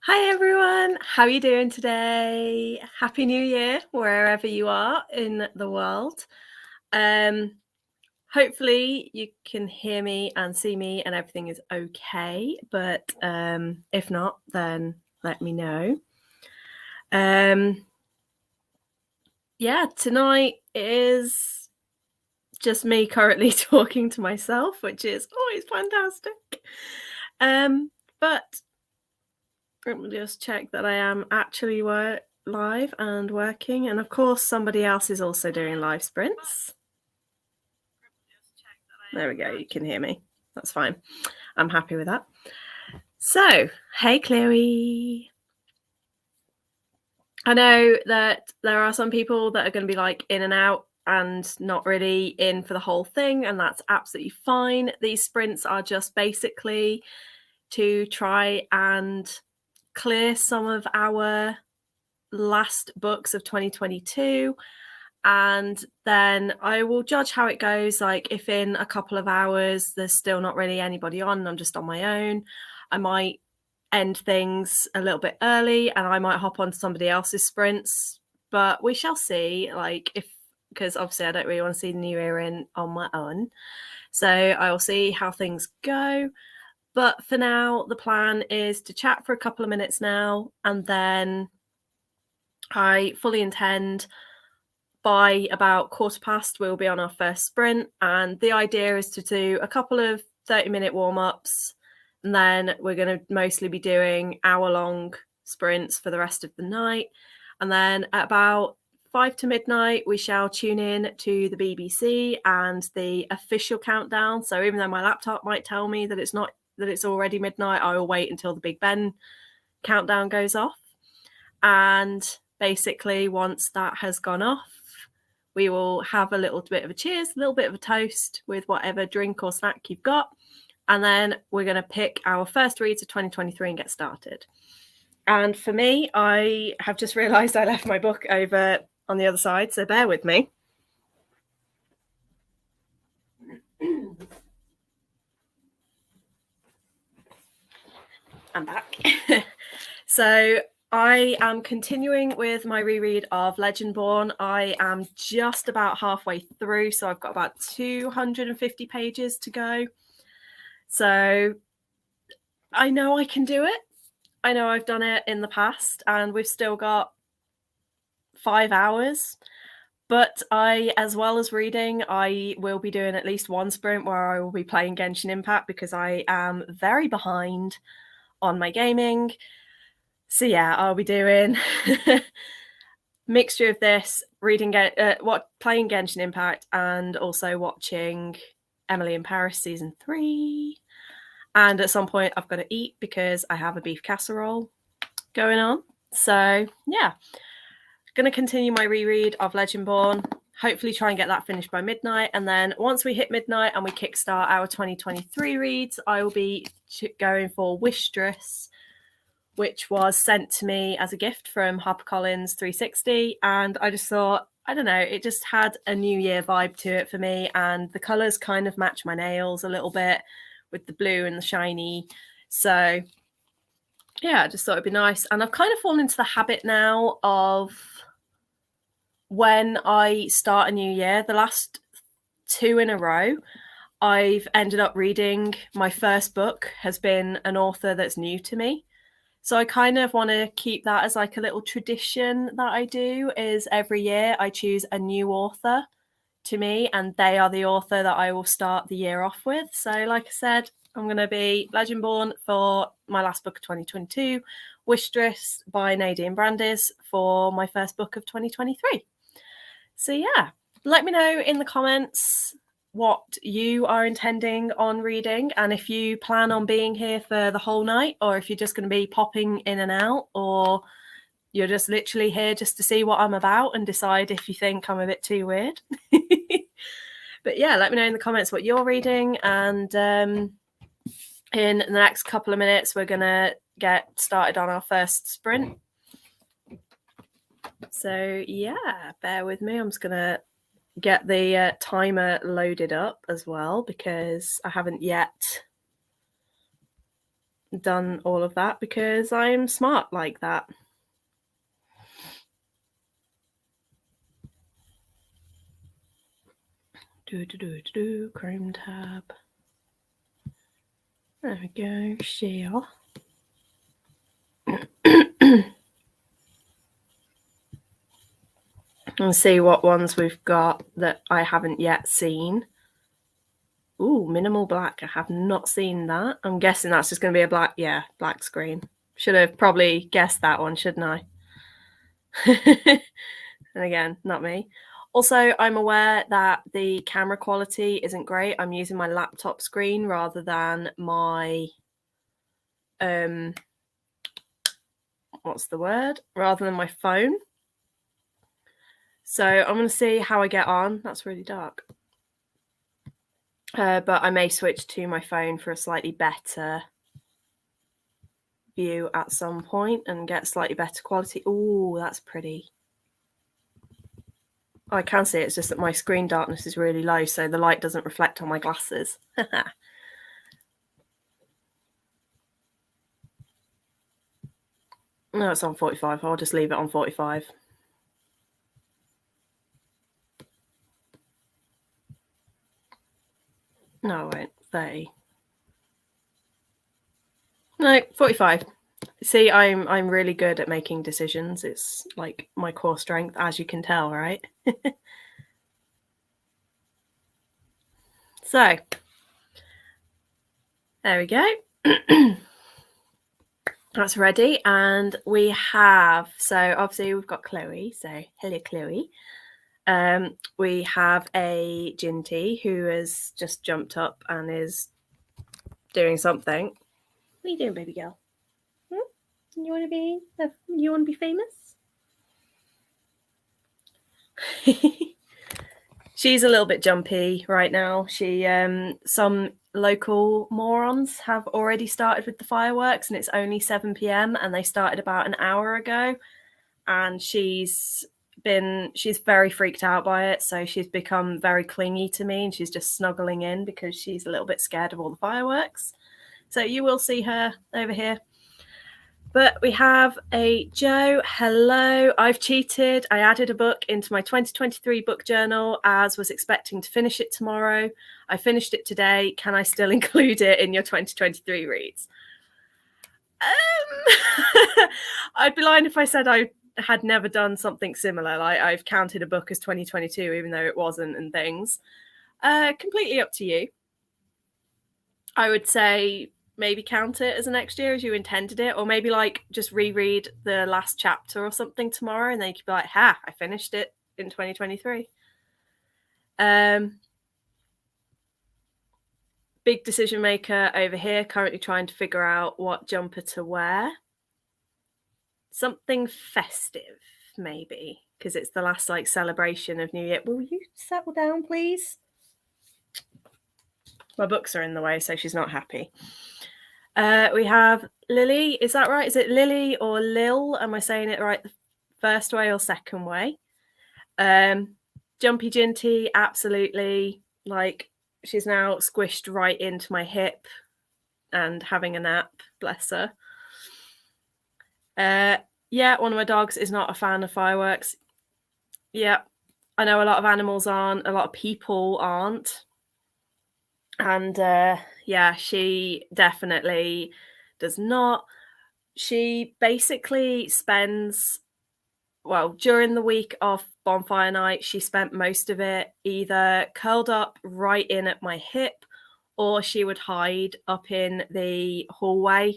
Hi everyone, how are you doing today? Happy New Year, wherever you are in the world. Hopefully you can hear me and see me and everything is okay, but if not, then let me know. Yeah, tonight is just me currently talking to myself, which is always fantastic. But let me just check that I am actually live and working. And of course, somebody else is also doing live sprints. There we go. You can hear me. That's fine. I'm happy with that. So, hey, Chloe. I know that there are some people that are going to be like in and out and not really in for the whole thing, and that's absolutely fine. These sprints are just basically to try and clear some of our last books of 2022, and then I will judge how it goes. Like if in a couple of hours there's still not really anybody on and I'm just on my own, I might end things a little bit early and I might hop on somebody else's sprints, but we shall see. Like if, because obviously I don't really want to see the new year in on my own, so I will see how things go. But for now, the plan is to chat for a couple of minutes now, and then I fully intend by about 1:15 we'll be on our first sprint, and the idea is to do a couple of 30-minute warm-ups, and then we're going to mostly be doing hour-long sprints for the rest of the night. And then at about 5 to midnight we shall tune in to the BBC and the official countdown. So even though my laptop might tell me that it's already midnight, I will wait until the Big Ben countdown goes off. And basically once that has gone off, we will have a little bit of a cheers, a little bit of a toast with whatever drink or snack you've got. And then we're going to pick our first reads of 2023 and get started. And for me, I have just realised I left my book over on the other side, so bear with me. I'm back. So I am continuing with my reread of Legendborn. I am just about halfway through, so I've got about 250 pages to go. So I know I can do it. I know I've done it in the past, and we've still got 5 hours. But as well as reading, I will be doing at least one sprint where I will be playing Genshin Impact because I am very behind on my gaming. So yeah, I'll be doing mixture of this, playing Genshin Impact, and also watching Emily in Paris season 3. And at some point I've got to eat because I have a beef casserole going on. So yeah, going to continue my reread of Legendborn, hopefully try and get that finished by midnight. And then once we hit midnight and we kickstart our 2023 reads, I will be going for Wishtress, which was sent to me as a gift from HarperCollins 360. And I just thought, I don't know, it just had a New Year vibe to it for me. And the colours kind of match my nails a little bit with the blue and the shiny. So yeah, I just thought it'd be nice. And I've kind of fallen into the habit now of when I start a new year, the last 2 in a row, I've ended up reading my first book has been an author that's new to me. So I kind of want to keep that as like a little tradition that I do, is every year I choose a new author to me and they are the author that I will start the year off with. So like I said, I'm going to be Legendborn for my last book of 2022, Wishtress by Nadine Brandis for my first book of 2023. So yeah, let me know in the comments what you are intending on reading, and if you plan on being here for the whole night, or if you're just going to be popping in and out, or you're just literally here just to see what I'm about and decide if you think I'm a bit too weird. But yeah, let me know in the comments what you're reading, and in the next couple of minutes we're going to get started on our first sprint. So yeah, bear with me. I'm just going to get the timer loaded up as well because I haven't yet done all of that because I'm smart like that. Chrome tab. There we go, share. And see what ones we've got that I haven't yet seen. Ooh, minimal black. I have not seen that. I'm guessing that's just going to be a black, black screen. Should have probably guessed that one, shouldn't I? And again, not me. Also, I'm aware that the camera quality isn't great. I'm using my laptop screen rather than my what's the word? Rather than my phone. So I'm going to see how I get on. That's really dark. But I may switch to my phone for a slightly better view at some point and get slightly better quality. Ooh, that's pretty. Oh, I can see it. It's just that my screen darkness is really low, so the light doesn't reflect on my glasses. No, it's on 45. I'll just leave it on 45. No, I won't. 30. No, 45. See, I'm really good at making decisions. It's like my core strength, as you can tell, right? So, there we go. That's ready. And we have, so obviously we've got Chloe. So, hello, Chloe. We have a Ginty who has just jumped up and is doing something. What are you doing, baby girl? You want to be famous? She's a little bit jumpy right now. She some local morons have already started with the fireworks, and it's only 7 p.m. and they started about an hour ago, and she's very freaked out by it, so she's become very clingy to me, and she's just snuggling in because she's a little bit scared of all the fireworks. So you will see her over here. But we have a Joe. Hello. I've cheated. I added a book into my 2023 book journal as was expecting to finish it tomorrow. I finished it today. Can I still include it in your 2023 reads? I'd be lying if I said I had never done something similar. Like I've counted a book as 2022, even though it wasn't, and things. Completely up to you. I would say maybe count it as a next year as you intended it, or maybe like just reread the last chapter or something tomorrow, and then you could be like, I finished it in 2023. Big decision maker over here, currently trying to figure out what jumper to wear. Something festive, maybe, because it's the last like celebration of New Year. Will you settle down, please? My books are in the way, so she's not happy. We have Lily. Is that right? Is it Lily or Lil? Am I saying it right the first way or second way? Jumpy Ginty, absolutely. Like, she's now squished right into my hip and having a nap. Bless her. Yeah, one of my dogs is not a fan of fireworks. Yeah, I know a lot of animals aren't. A lot of people aren't. And yeah, she definitely does not. She basically spends, well, during the week of bonfire night, she spent most of it either curled up right in at my hip, or she would hide up in the hallway,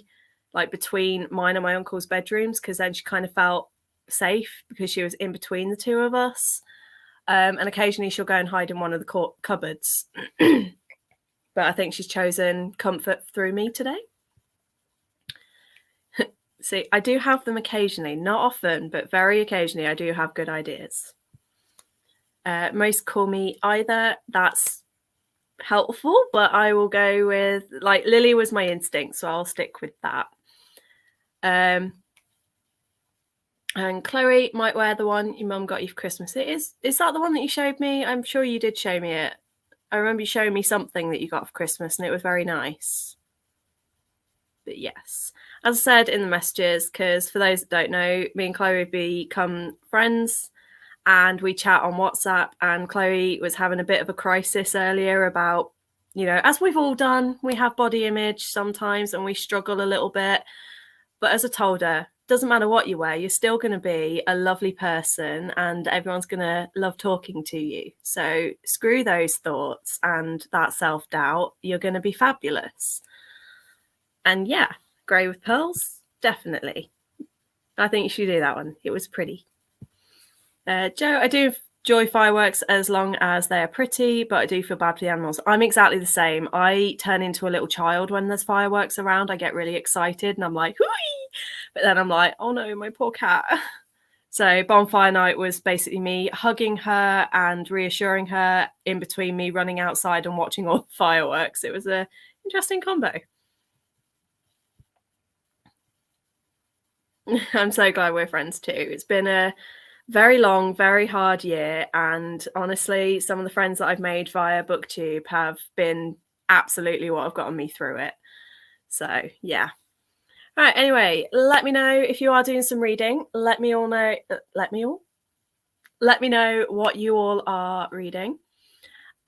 like between mine and my uncle's bedrooms, because then she kind of felt safe because she was in between the two of us. And occasionally she'll go and hide in one of the cupboards. But I think she's chosen comfort through me today. See, I do have them occasionally, not often, but very occasionally I do have good ideas. Most call me either. That's helpful, but I will go with, like, Lily was my instinct, so I'll stick with that. And Chloe might wear the one your mum got you for Christmas. Is that the one that you showed me? I'm sure you did show me it. I remember you showing me something that you got for Christmas, and it was very nice. But yes, as I said in the messages, because for those that don't know, me and Chloe have become friends and we chat on WhatsApp. And Chloe was having a bit of a crisis earlier about, as we've all done, we have body image sometimes and we struggle a little bit. But as I told her, doesn't matter what you wear, you're still going to be a lovely person and everyone's going to love talking to you. So screw those thoughts and that self-doubt. You're going to be fabulous. And yeah, grey with pearls, definitely. I think you should do that one. It was pretty. Joe, I do enjoy fireworks as long as they are pretty, but I do feel bad for the animals. I'm exactly the same. I turn into a little child when there's fireworks around. I get really excited and I'm like, whee! But then I'm like, oh no, my poor cat. So bonfire night was basically me hugging her and reassuring her in between me running outside and watching all the fireworks. It was an interesting combo. I'm so glad we're friends too. It's been a very long, very hard year. And honestly, some of the friends that I've made via BookTube have been absolutely what have gotten me through it. So yeah. All right, anyway, let me know if you are doing some reading. Let me know what you all are reading.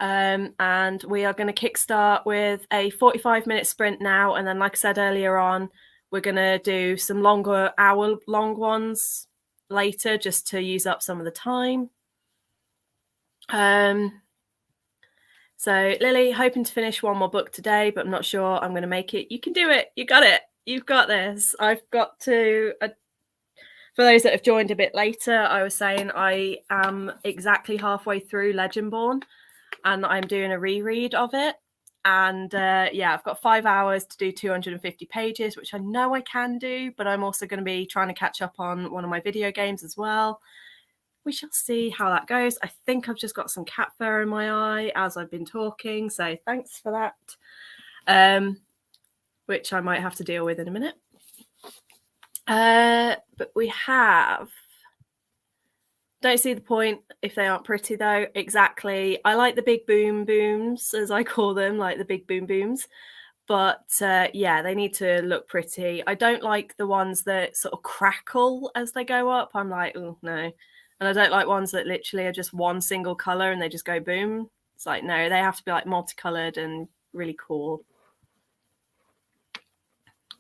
And we are going to kickstart with a 45-minute sprint now. And then, like I said earlier on, we're going to do some longer hour-long ones later just to use up some of the time. So Lily, hoping to finish one more book today, but I'm not sure I'm going to make it. You can do it. You got it. You've got this. I've got to... for those that have joined a bit later, I was saying I am exactly halfway through Legendborn and I'm doing a reread of it. And yeah, I've got 5 hours to do 250 pages, which I know I can do, but I'm also going to be trying to catch up on one of my video games as well. We shall see how that goes. I think I've just got some cat fur in my eye as I've been talking, so thanks for that, which I might have to deal with in a minute. But we have... Don't see the point if they aren't pretty though. Exactly. I like the big boom booms, as I call them, like the big boom booms. But yeah, they need to look pretty. I don't like the ones that sort of crackle as they go up. I'm like, oh no. And I don't like ones that literally are just one single color and they just go boom. It's like, no, they have to be like multicolored and really cool.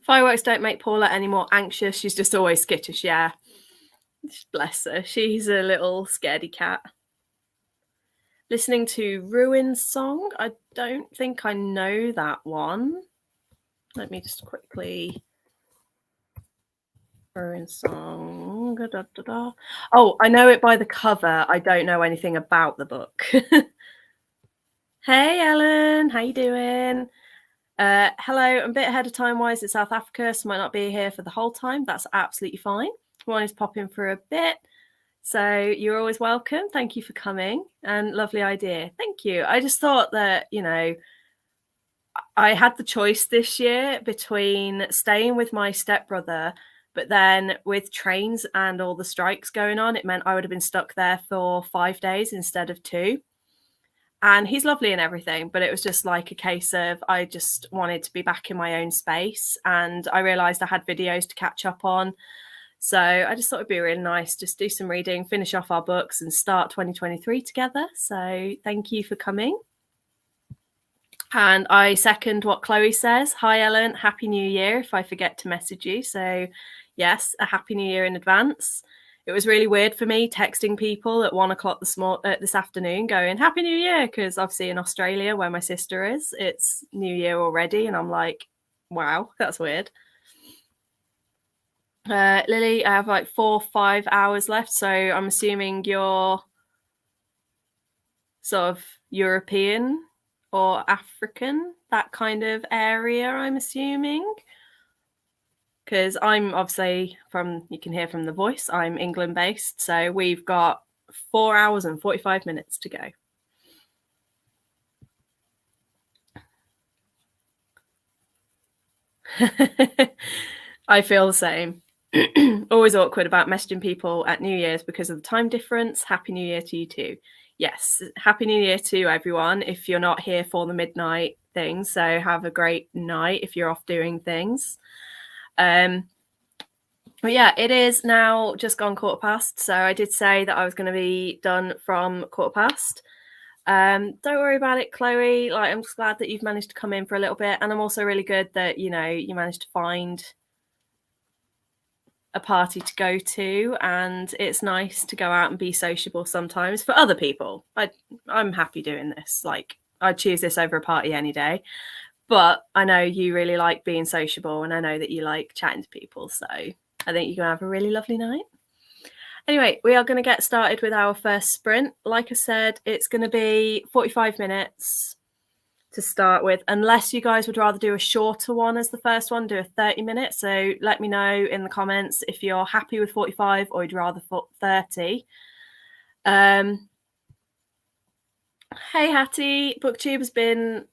Fireworks don't make Paula any more anxious. She's just always skittish, yeah. Bless her. She's a little scaredy cat. Listening to Ruin Song. I don't think I know that one. Let me just quickly... Ruin Song. Da, da, da, da. Oh, I know it by the cover. I don't know anything about the book. Hey, Ellen. How you doing? Hello. I'm a bit ahead of time-wise in South Africa, so might not be here for the whole time. That's absolutely fine. Wanted to pop in for a bit. So you're always welcome. Thank you for coming and lovely idea. Thank you. I just thought that, I had the choice this year between staying with my stepbrother, but then with trains and all the strikes going on, it meant I would have been stuck there for 5 days instead of 2. And he's lovely and everything, but it was just like a case of I just wanted to be back in my own space. And I realized I had videos to catch up on. So I just thought it'd be really nice, just do some reading, finish off our books and start 2023 together. So thank you for coming. And I second what Chloe says. Hi, Ellen. Happy New Year if I forget to message you. So yes, a Happy New Year in advance. It was really weird for me texting people at 1 o'clock this afternoon going, Happy New Year, because obviously in Australia, where my sister is, it's New Year already. And I'm like, wow, that's weird. Lily, I have like 4 or 5 hours left, so I'm assuming you're sort of European or African, that kind of area, I'm assuming. Because I'm obviously you can hear from the voice, I'm England based, so we've got 4 hours and 45 minutes to go. I feel the same. Always awkward about messaging people at New Year's because of the time difference. Happy New Year to you too. Yes, Happy New Year to everyone. If you're not here for the midnight things. So have a great night if you're off doing things. But yeah, it is now just gone 1:15. So I did say that I was going to be done from 1:15. Don't worry about it, Chloe. Like, I'm just glad that you've managed to come in for a little bit. And I'm also really good that, you managed to find a party to go to. And it's nice to go out and be sociable sometimes for other people. I'm happy doing this. Like, I'd choose this over a party any day. But I know you really like being sociable, and I know that you like chatting to people. So I think you're going to have a really lovely night. Anyway, we are going to get started with our first sprint. Like I said, it's going to be 45 minutes to start with, unless you guys would rather do a shorter one as the first one, do a 30 minutes. So let me know in the comments if you're happy with 45 or you'd rather 30. Hey, Hattie, BookTube has been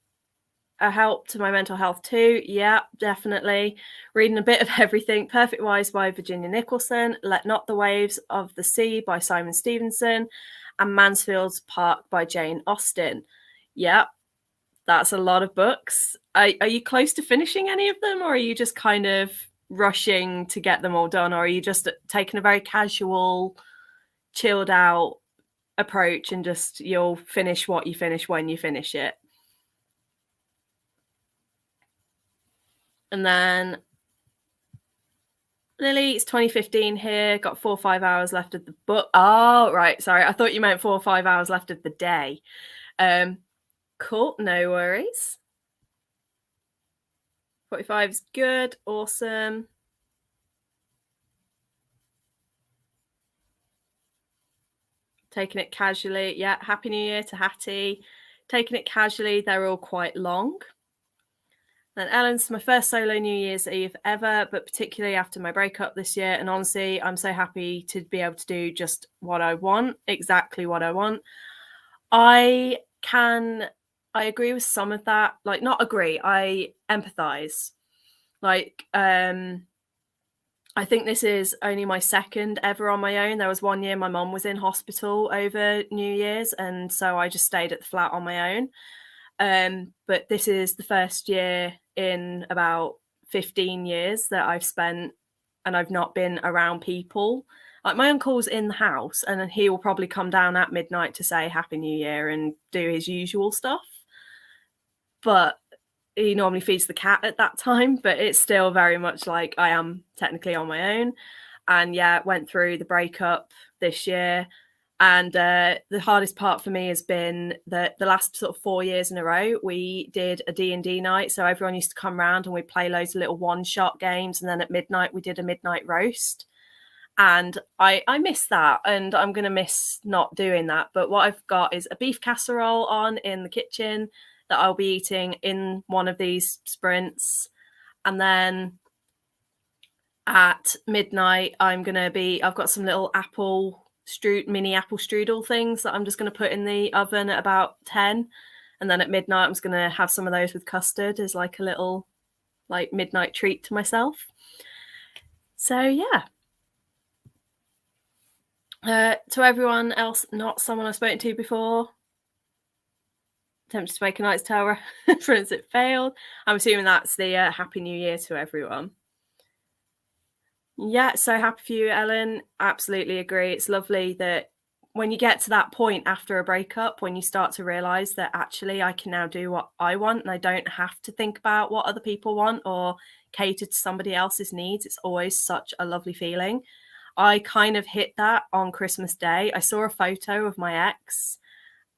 a help to my mental health too. Yeah, definitely. Reading a bit of everything. Perfect Wise by Virginia Nicholson, Let Not the Waves of the Sea by Simon Stevenson, and Mansfield's Park by Jane Austen. Yeah, that's a lot of books. Are you close to finishing any of them, or are you just kind of rushing to get them all done, or are you just taking a very casual, chilled out approach and just you'll finish what you finish when you finish it? And then Lily, it's 2015 here. Got 4 or 5 hours left of the book. Oh, right. Sorry. I thought you meant 4 or 5 hours left of the day. Cool. No worries. 45 is good. Awesome. Taking it casually. Yeah. Happy New Year to Hattie. Taking it casually. They're all quite long. And Ellen's my first solo New Year's Eve ever, but particularly after my breakup this year. And honestly, I'm so happy to be able to do just what I want, exactly what I want. I agree with some of that. Like, not agree, I empathize. Like, I think this is only my second ever on my own. There was one year my mum was in hospital over New Year's, and so I just stayed at the flat on my own. But this is the first year in about 15 years that I've spent and I've not been around people. Like, my uncle's in the house and he will probably come down at midnight to say Happy New Year and do his usual stuff. But he normally feeds the cat at that time, but it's still very much like I am technically on my own. And yeah, went through the breakup this year. And the hardest part for me has been that the last sort of 4 years in a row, we did a D&D night. So everyone used to come around and we'd play loads of little one-shot games. And then at midnight, we did a midnight roast. And I miss that. And I'm going to miss not doing that. But what I've got is a beef casserole on in the kitchen that I'll be eating in one of these sprints. And then at midnight, I've got some little mini apple strudel things that I'm just going to put in the oven at about 10. And then at midnight, I'm just going to have some of those with custard as like a little like midnight treat to myself. So yeah. To everyone else, not someone I've spoken to before, attempted to make a Knight's Tale reference, it failed. I'm assuming that's the Happy New Year to everyone. Yeah, so happy for you, Ellen. Absolutely agree. It's lovely that when you get to that point after a breakup, when you start to realize that actually I can now do what I want and I don't have to think about what other people want or cater to somebody else's needs. It's always such a lovely feeling. I kind of hit that on Christmas Day. I saw a photo of my ex,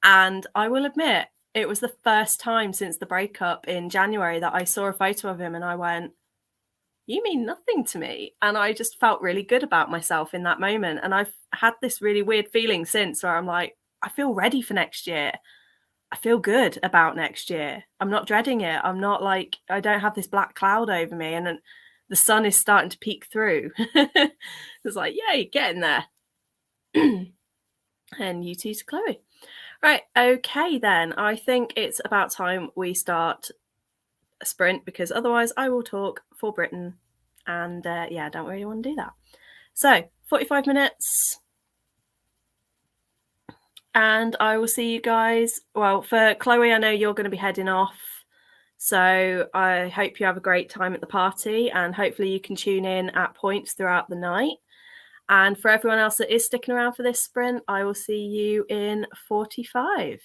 and I will admit, it was the first time since the breakup in January that I saw a photo of him and I went, you mean nothing to me. And I just felt really good about myself in that moment. And I've had this really weird feeling since where I'm like, I feel ready for next year. I feel good about next year. I'm not dreading it. I'm not like, I don't have this black cloud over me and the sun is starting to peek through. It's like, yay, get in there. And you too to Chloe. Right, okay then. I think it's about time we start a sprint because otherwise I will talk for Britain and yeah, I don't really want to do that. So 45 minutes and I will see you guys. Well, for Chloe, I know you're going to be heading off So I hope you have a great time at the party, and hopefully you can tune in at points throughout the night. And for everyone else that is sticking around for this sprint, I will see you in 45.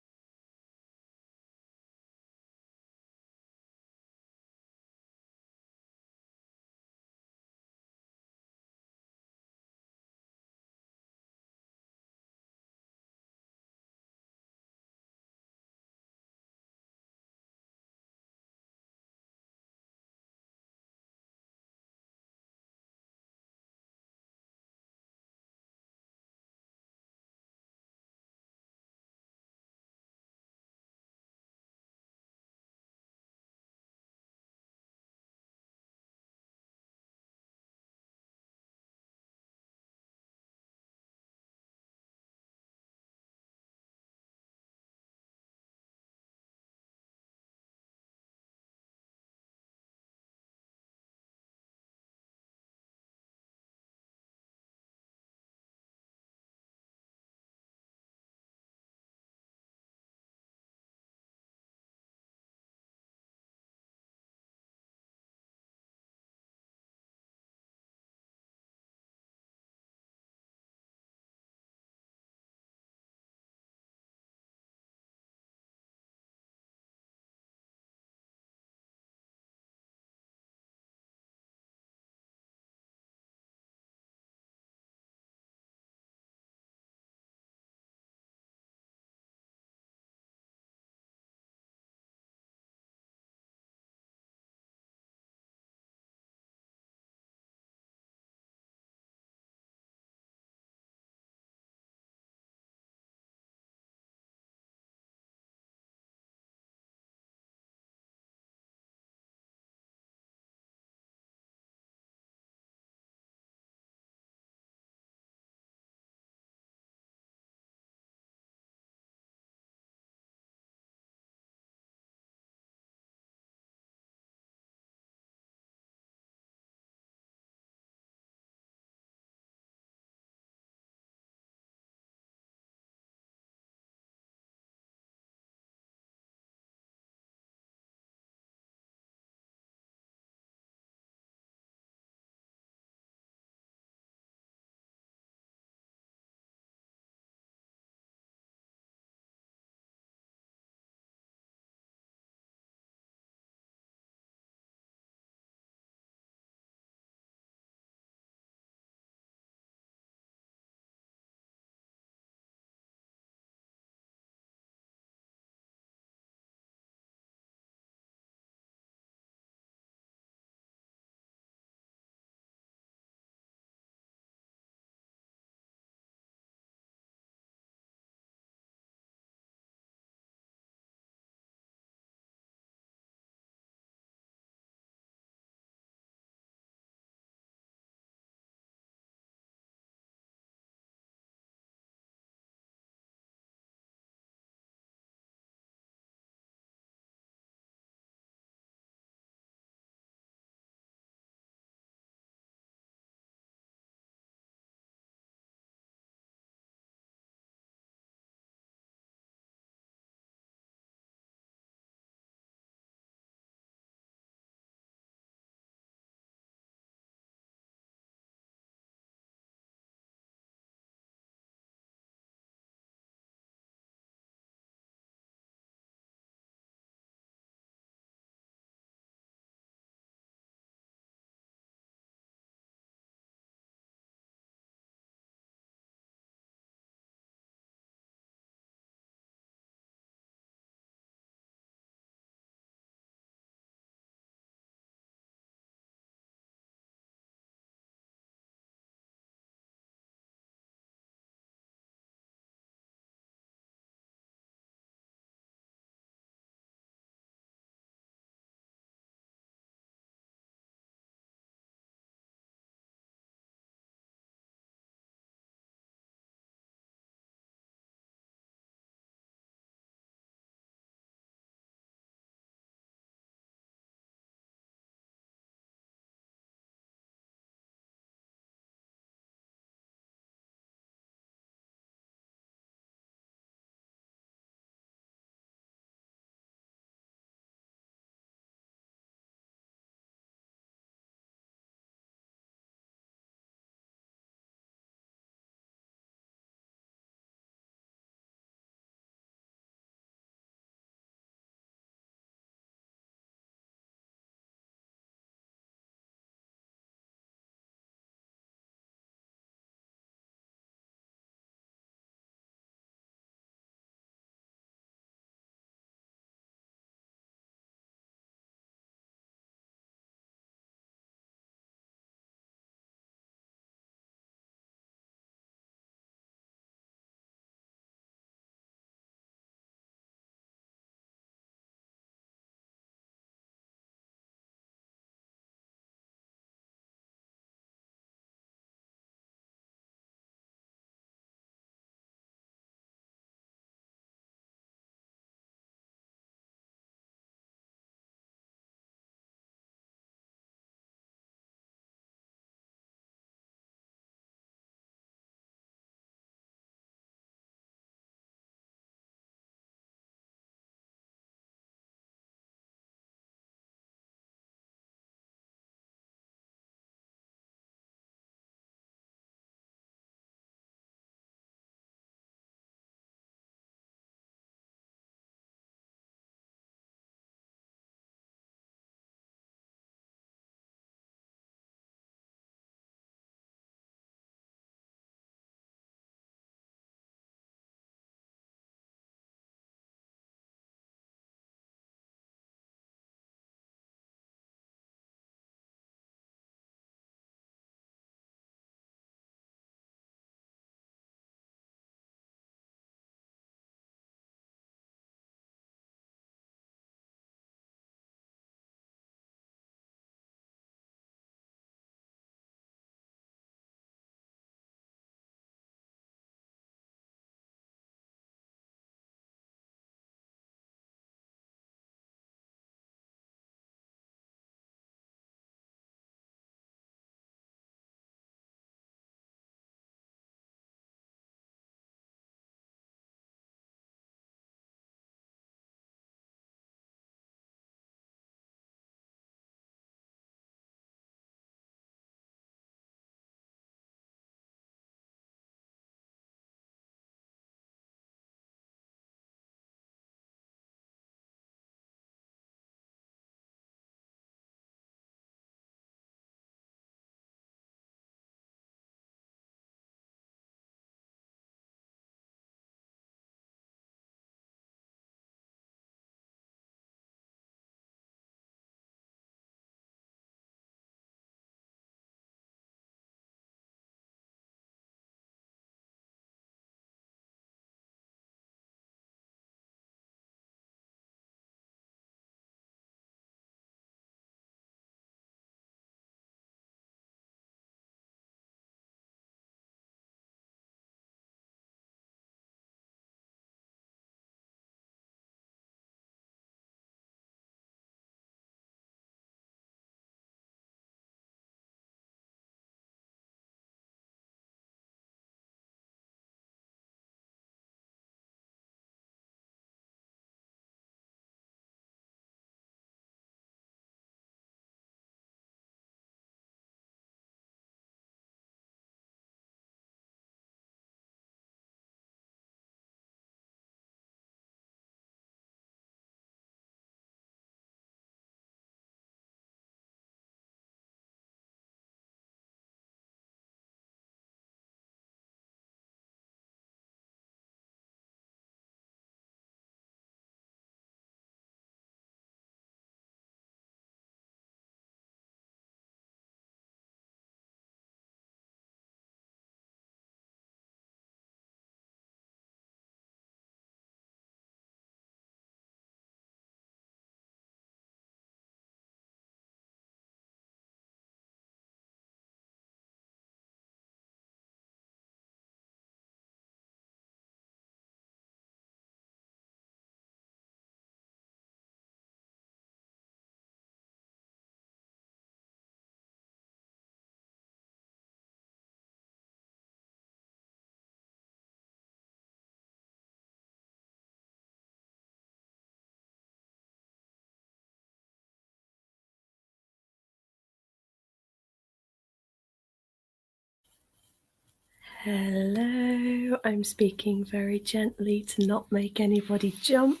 Hello, I'm speaking very gently to not make anybody jump.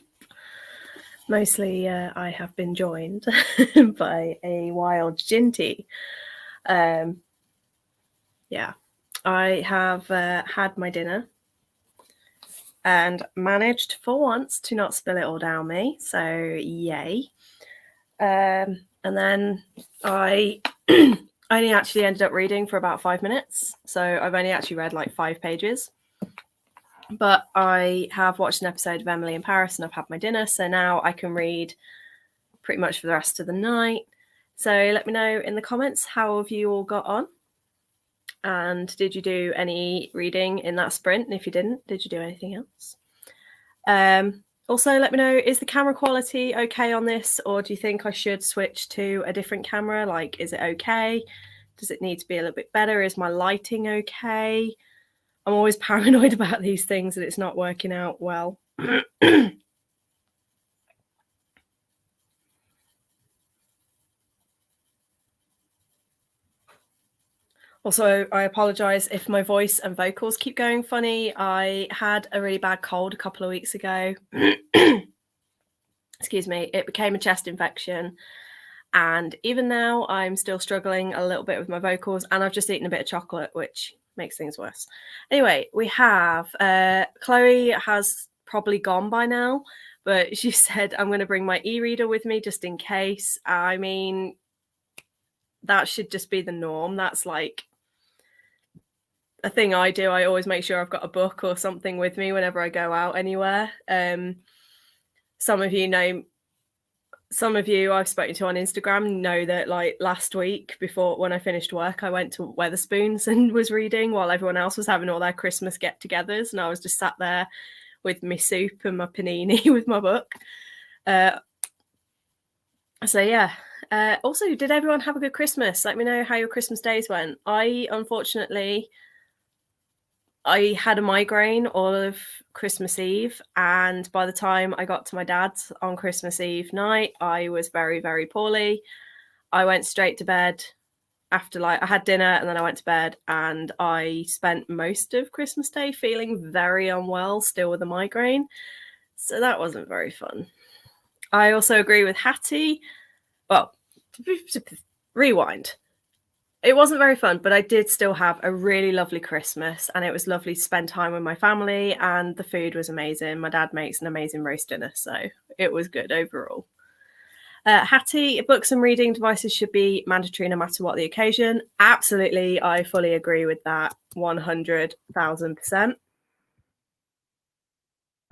Mostly I have been joined by a wild Ginty. Yeah, I have had my dinner and managed for once to not spill it all down me, so yay. And then I only actually ended up reading for about 5 minutes, so I've only actually read like 5 pages. But I have watched an episode of Emily in Paris and I've had my dinner, so now I can read pretty much for the rest of the night. So let me know in the comments, how have you all got on? And did you do any reading in that sprint? And if you didn't, did you do anything else? Also, let me know, is the camera quality okay on this, or do you think I should switch to a different camera? Like, is it okay? Does it need to be a little bit better? Is my lighting okay? I'm always paranoid about these things that it's not working out well. Also, I apologise if my voice and vocals keep going funny. I had a really bad cold a couple of weeks ago. Excuse me. It became a chest infection. And even now, I'm still struggling a little bit with my vocals. And I've just eaten a bit of chocolate, which makes things worse. Anyway, we have Chloe has probably gone by now, but she said, I'm going to bring my e-reader with me just in case. I mean, that should just be the norm. That's like a thing I do. I always make sure I've got a book or something with me whenever I go out anywhere. Some of you I've spoken to on Instagram know that, like, last week, before, when I finished work, I went to Wetherspoons and was reading while everyone else was having all their Christmas get-togethers, and I was just sat there with my soup and my panini with my book. So yeah. Also, did everyone have a good Christmas? Let me know how your Christmas days went. Unfortunately, I had a migraine all of Christmas Eve, and by the time I got to my dad's on Christmas Eve night, I was very, very poorly. I went straight to bed after, like, I had dinner and then I went to bed, and I spent most of Christmas Day feeling very unwell, still with a migraine. So that wasn't very fun. I also agree with Hattie. Well, rewind. It wasn't very fun, but I did still have a really lovely Christmas, and it was lovely to spend time with my family, and the food was amazing. My dad makes an amazing roast dinner, so it was good overall. Hattie, books and reading devices should be mandatory no matter what the occasion. Absolutely, I fully agree with that, 100,000%.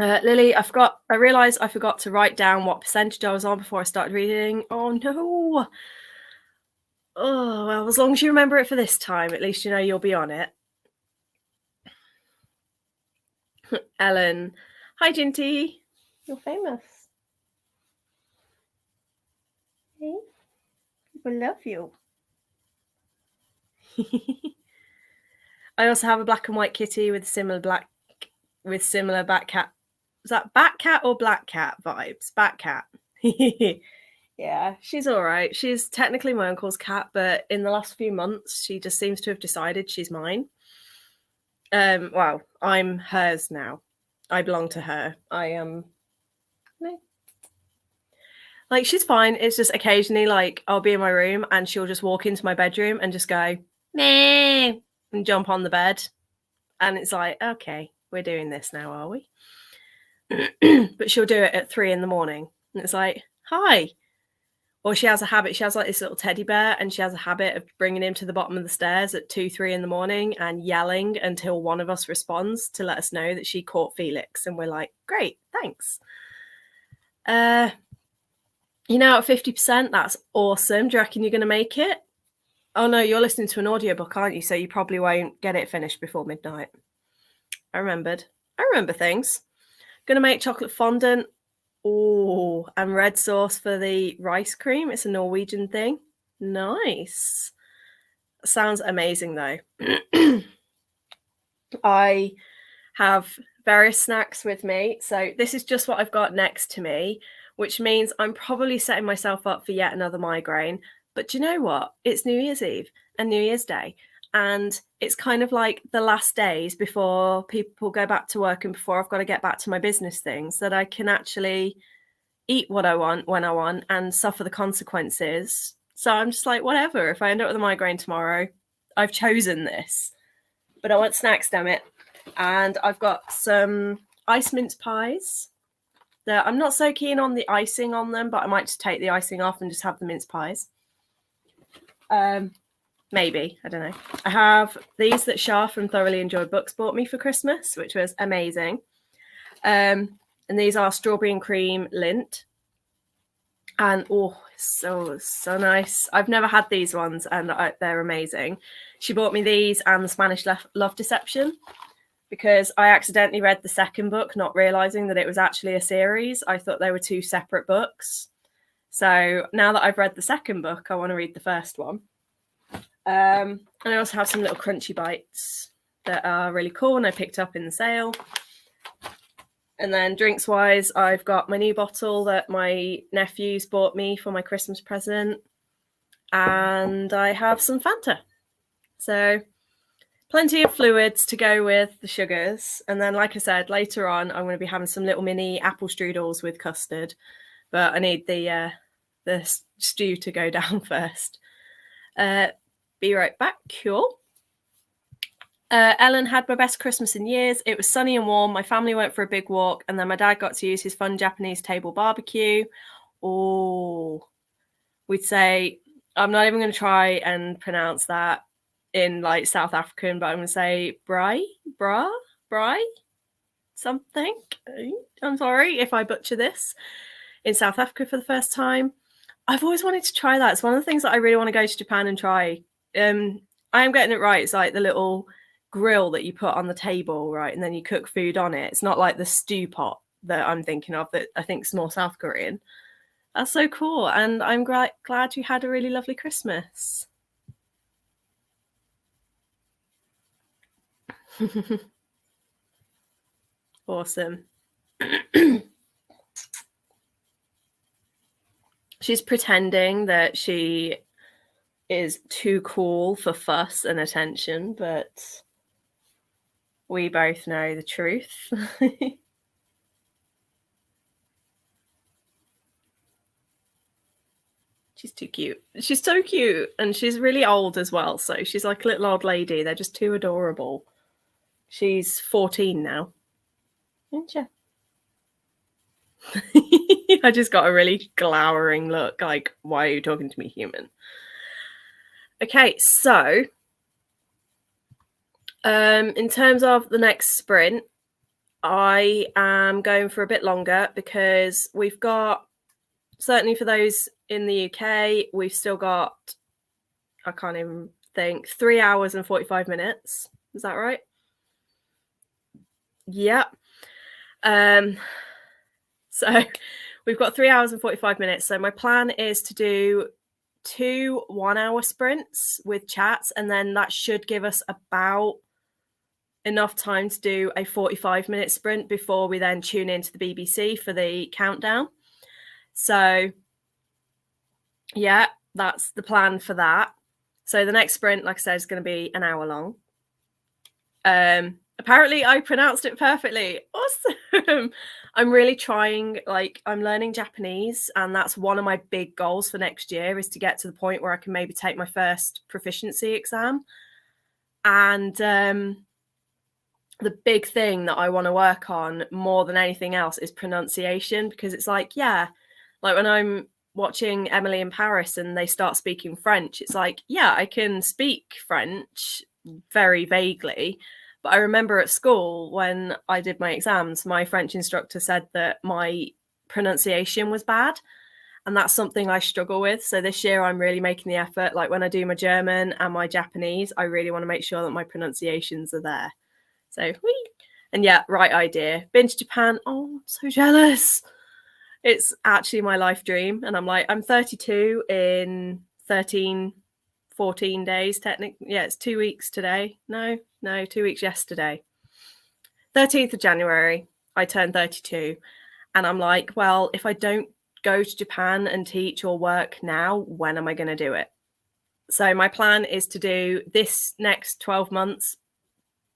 Lily, I realised I forgot to write down what percentage I was on before I started reading. Oh no! Oh, well, as long as you remember it for this time, at least you know you'll be on it. Ellen. Hi, Ginty. You're famous. Hey, people love you. I also have a black and white kitty with similar bat cat. Is that bat cat or black cat vibes? Bat cat. Yeah, she's all right. She's technically my uncle's cat, but in the last few months, she just seems to have decided she's mine. Well, I'm hers now. I belong to her. I am. No. Like, she's fine. It's just occasionally, like, I'll be in my room and she'll just walk into my bedroom and just go, meh, and jump on the bed. And it's like, okay, we're doing this now, are we? But she'll do it at 3 a.m. and it's like, hi. Or she has a habit. She has like this little teddy bear, and she has a habit of bringing him to the bottom of the stairs at 2, 3 a.m. and yelling until one of us responds to let us know that she caught Felix. And we're like, great, thanks. You know, at 50%, that's awesome. Do you reckon you're going to make it? Oh no, you're listening to an audiobook, aren't you? So you probably won't get it finished before midnight. I remembered. I remember things. Gonna make chocolate fondant. Oh, and red sauce for the rice cream. It's a Norwegian thing. Nice. Sounds amazing though. I have various snacks with me. So this is just what I've got next to me, which means I'm probably setting myself up for yet another migraine. But do you know what? It's New Year's Eve and New Year's Day, and it's kind of like the last days before people go back to work and before I've got to get back to my business things, that I can actually eat what I want when I want and suffer the consequences. So I'm just like, whatever. If I end up with a migraine tomorrow, I've chosen this. But I want snacks, damn it. And I've got some ice mince pies that I'm not so keen on the icing on them, but I might just take the icing off and just have the mince pies. Maybe, I don't know. I have these that Shah from Thoroughly Enjoyed Books bought me for Christmas, which was amazing. And these are strawberry and cream Lindt. And so nice. I've never had these ones, and they're amazing. She bought me these and the Spanish Love Deception, because I accidentally read the second book, not realizing that it was actually a series. I thought they were two separate books. So now that I've read the second book, I want to read the first one. And I also have some little crunchy bites that are really cool and I picked up in the sale. And then drinks wise, I've got my new bottle that my nephews bought me for my Christmas present. And I have some Fanta. So plenty of fluids to go with the sugars. And then, like I said, later on, I'm going to be having some little mini apple strudels with custard. But I need the stew to go down first. Be right back. Cool. Ellen had my best Christmas in years. It was sunny and warm. My family went for a big walk, and then my dad got to use his fun Japanese table barbecue. Oh, we'd say, I'm not even going to try and pronounce that in like South African, but I'm going to say brai, something. I'm sorry if I butcher this. In South Africa for the first time. I've always wanted to try that. It's one of the things that I really want to go to Japan and try. I am getting it right. It's like the little grill that you put on the table, right? And then you cook food on it. It's not like the stew pot that I'm thinking of that I think is more South Korean. That's so cool. And I'm glad you had a really lovely Christmas. Awesome. She's pretending that she is too cool for fuss and attention, but we both know the truth. She's too cute. She's so cute. And she's really old as well. So she's like a little old lady. They're just too adorable. She's 14 now. Isn't she? I just got a really glowering look, like, why are you talking to me, human? Okay, so in terms of the next sprint, I am going for a bit longer because we've got, certainly for those in the UK, we've still got, I can't even think, 3 hours and 45 minutes. Is that right? Yep. So we've got 3 hours and 45 minutes. So my plan is to do 2 1-hour sprints with chats, and then that should give us about enough time to do a 45-minute sprint before we then tune into the BBC for the countdown. So yeah, that's the plan for that. So the next sprint, like I said, is going to be an hour long. Apparently I pronounced it perfectly. Awesome. I'm really trying, like, I'm learning Japanese, and that's one of my big goals for next year, is to get to the point where I can maybe take my first proficiency exam. And the big thing that I want to work on more than anything else is pronunciation, because it's like, yeah, like when I'm watching Emily in Paris and they start speaking French, it's like, yeah, I can speak French very vaguely. But I remember at school when I did my exams, my French instructor said that my pronunciation was bad. And that's something I struggle with. So this year I'm really making the effort. Like when I do my German and my Japanese, I really want to make sure that my pronunciations are there. So, whee! And yeah, right idea. Been to Japan. Oh, I'm so jealous. It's actually my life dream. And I'm like, I'm 32 in 14 days, technically. Yeah, it's 2 weeks today. No, 2 weeks yesterday. 13th of January, I turned 32. And I'm like, well, if I don't go to Japan and teach or work now, when am I going to do it? So my plan is to do this next 12 months,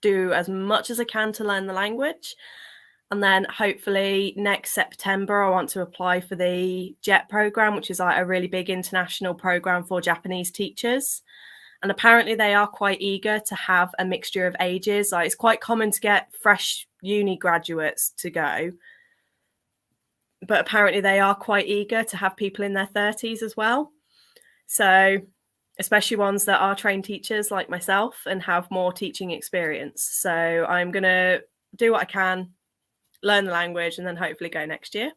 do as much as I can to learn the language. And then hopefully next September, I want to apply for the JET program, which is like a really big international program for Japanese teachers. And apparently they are quite eager to have a mixture of ages. Like, it's quite common to get fresh uni graduates to go, but apparently they are quite eager to have people in their 30s as well. So especially ones that are trained teachers like myself and have more teaching experience. So I'm going to do what I can, learn the language, and then hopefully go next year.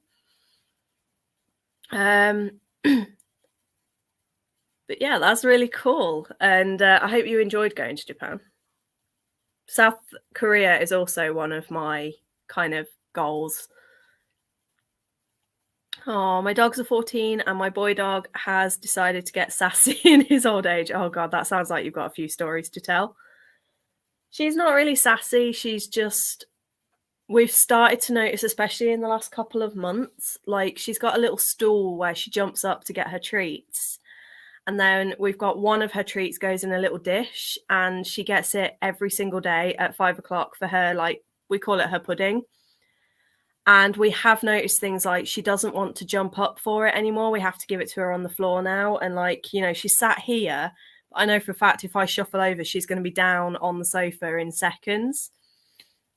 But yeah, that's really cool. And I hope you enjoyed going to Japan. South Korea is also one of my kind of goals. Oh, my dogs are 14 and my boy dog has decided to get sassy in his old age. Oh God, that sounds like you've got a few stories to tell. She's not really sassy. She's just, we've started to notice, especially in the last couple of months, like she's got a little stool where she jumps up to get her treats. And then we've got one of her treats goes in a little dish and she gets it every single day at 5 o'clock for her, like we call it her pudding. And we have noticed things like she doesn't want to jump up for it anymore. We have to give it to her on the floor now. And like, you know, she's sat here. I know for a fact if I shuffle over, she's going to be down on the sofa in seconds.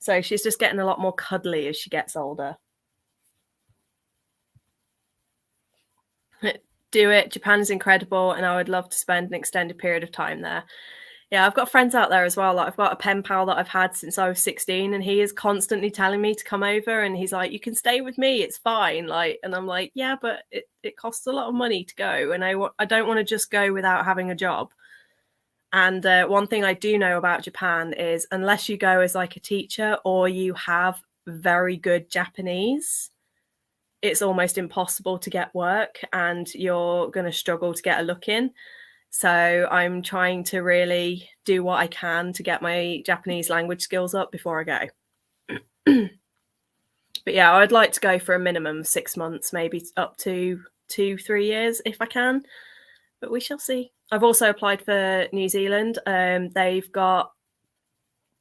So she's just getting a lot more cuddly as she gets older. Do it. Japan is incredible, and I would love to spend an extended period of time there. Yeah, I've got friends out there as well. Like, I've got a pen pal that I've had since I was 16, and he is constantly telling me to come over, and he's like, you can stay with me, it's fine. Like, and I'm like, yeah, but it costs a lot of money to go, and I don't want to just go without having a job. And one thing I do know about Japan is unless you go as like a teacher or you have very good Japanese, it's almost impossible to get work and you're going to struggle to get a look in. So I'm trying to really do what I can to get my Japanese language skills up before I go. But yeah, I'd like to go for a minimum of 6 months, maybe up to 2-3 years if I can, but we shall see. I've also applied for New Zealand. They're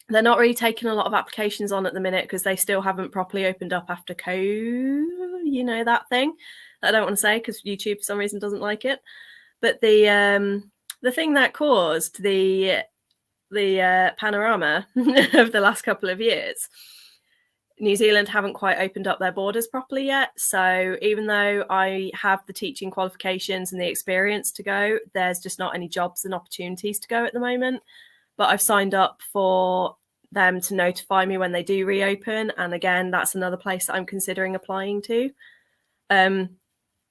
not really taking a lot of applications on at the minute because they still haven't properly opened up after COVID, you know, that thing that I don't want to say because YouTube for some reason doesn't like it. But the thing that caused the panorama of the last couple of years, New Zealand haven't quite opened up their borders properly yet. So even though I have the teaching qualifications and the experience to go, there's just not any jobs and opportunities to go at the moment. But I've signed up for them to notify me when they do reopen. And again, that's another place that I'm considering applying to.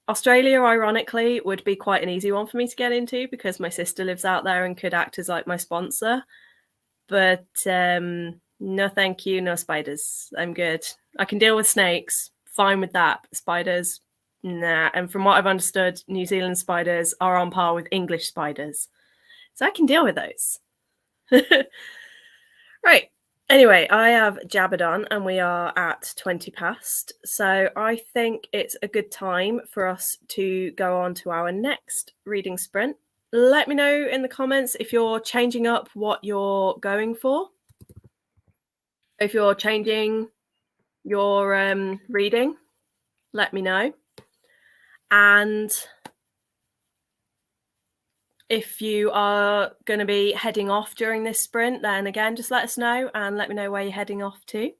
Australia, ironically, would be quite an easy one for me to get into because my sister lives out there and could act as like my sponsor. But no, thank you. No spiders. I'm good. I can deal with snakes. Fine with that. Spiders, nah. And from what I've understood, New Zealand spiders are on par with English spiders. So I can deal with those. Right. Anyway, I have jabbered on and we are at 20 past. So I think it's a good time for us to go on to our next reading sprint. Let me know in the comments if you're changing up what you're going for. If you're changing your reading, let me know. And if you are going to be heading off during this sprint, then again, just let us know and let me know where you're heading off to.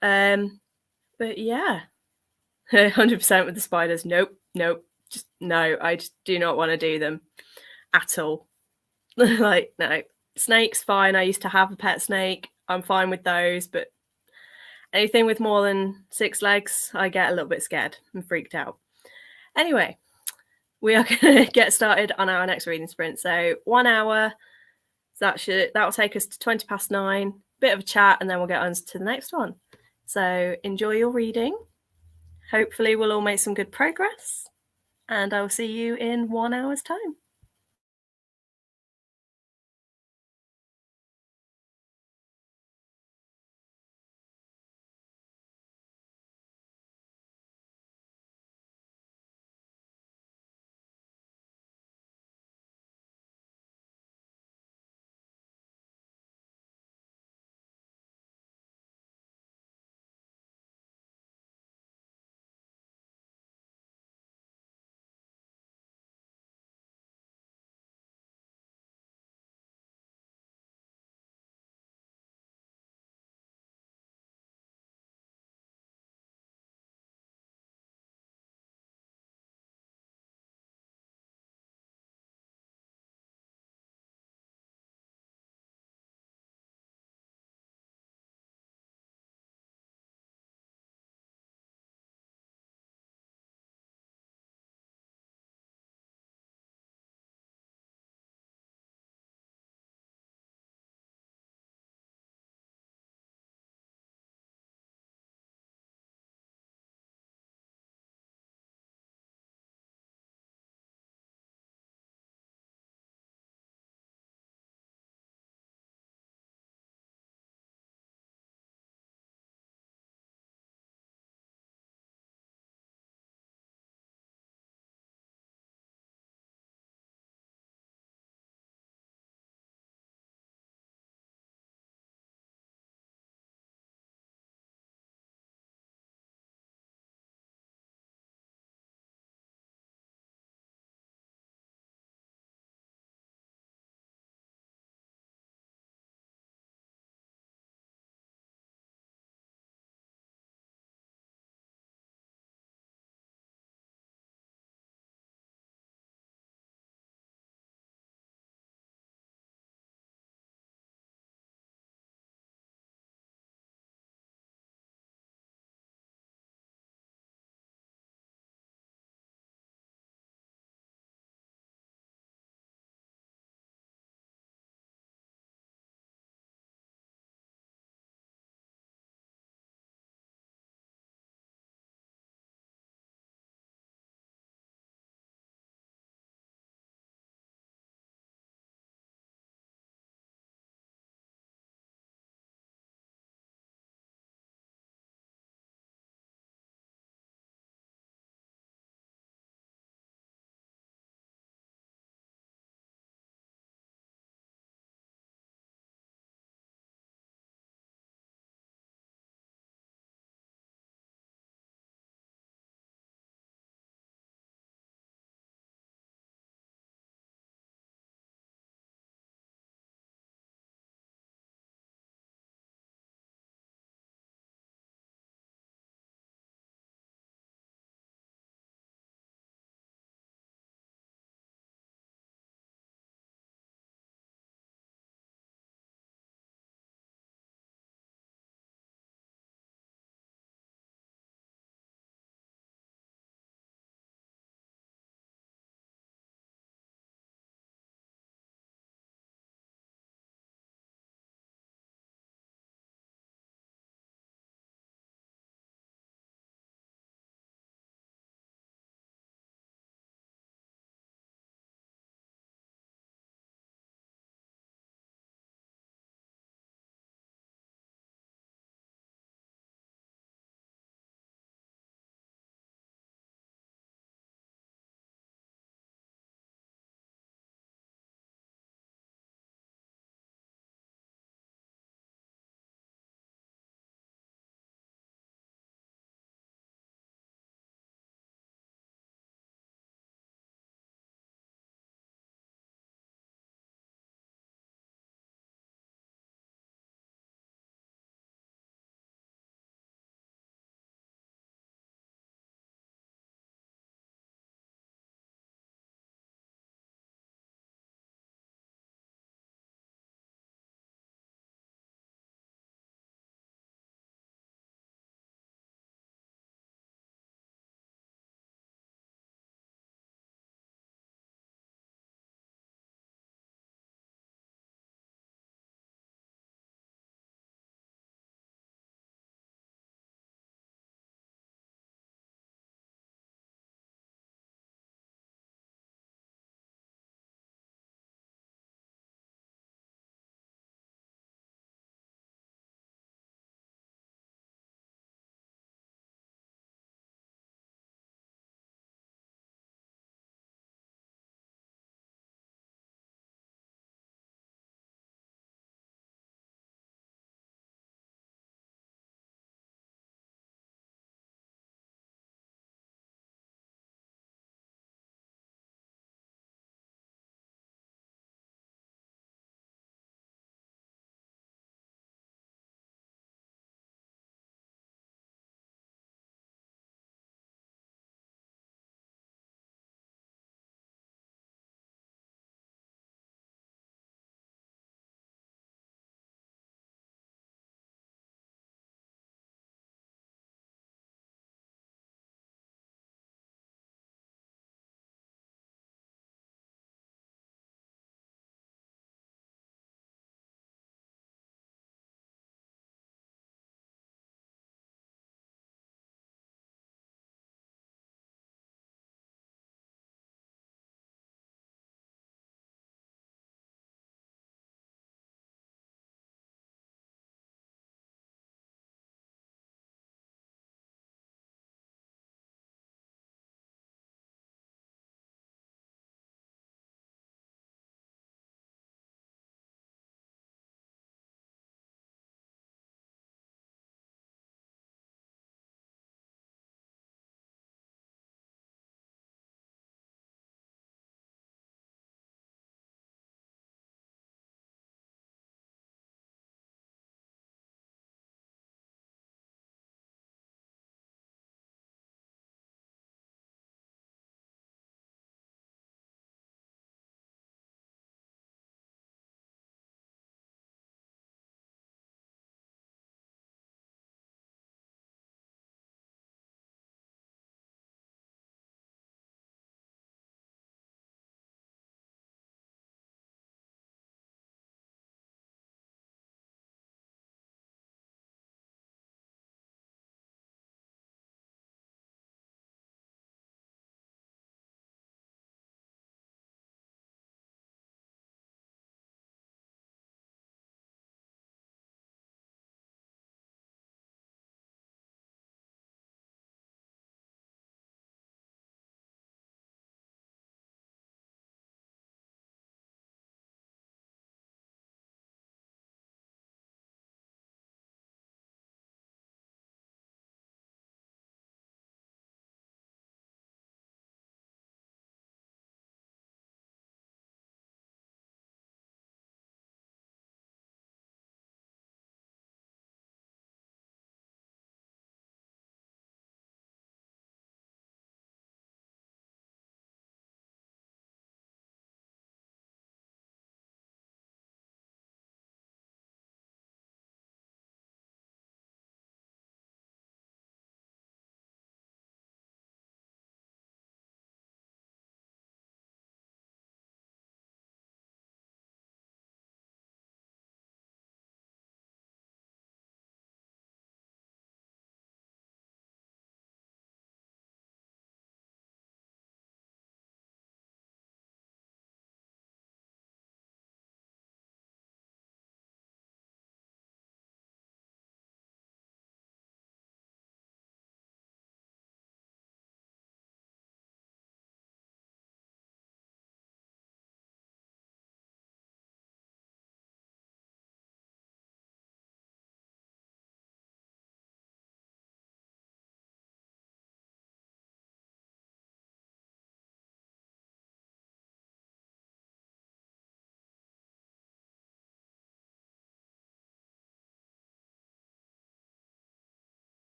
But yeah, 100% with the spiders. Nope. Just no, I just do not want to do them at all. Like, no. Snakes, fine. I used to have a pet snake. I'm fine with those, but anything with more than 6 legs, I get a little bit scared and freaked out. Anyway, we are going to get started on our next reading sprint. So 1 hour, that will take us to 20 past 9, bit of a chat, and then we'll get on to the next one. So enjoy your reading. Hopefully we'll all make some good progress, and I will see you in 1 hour's time.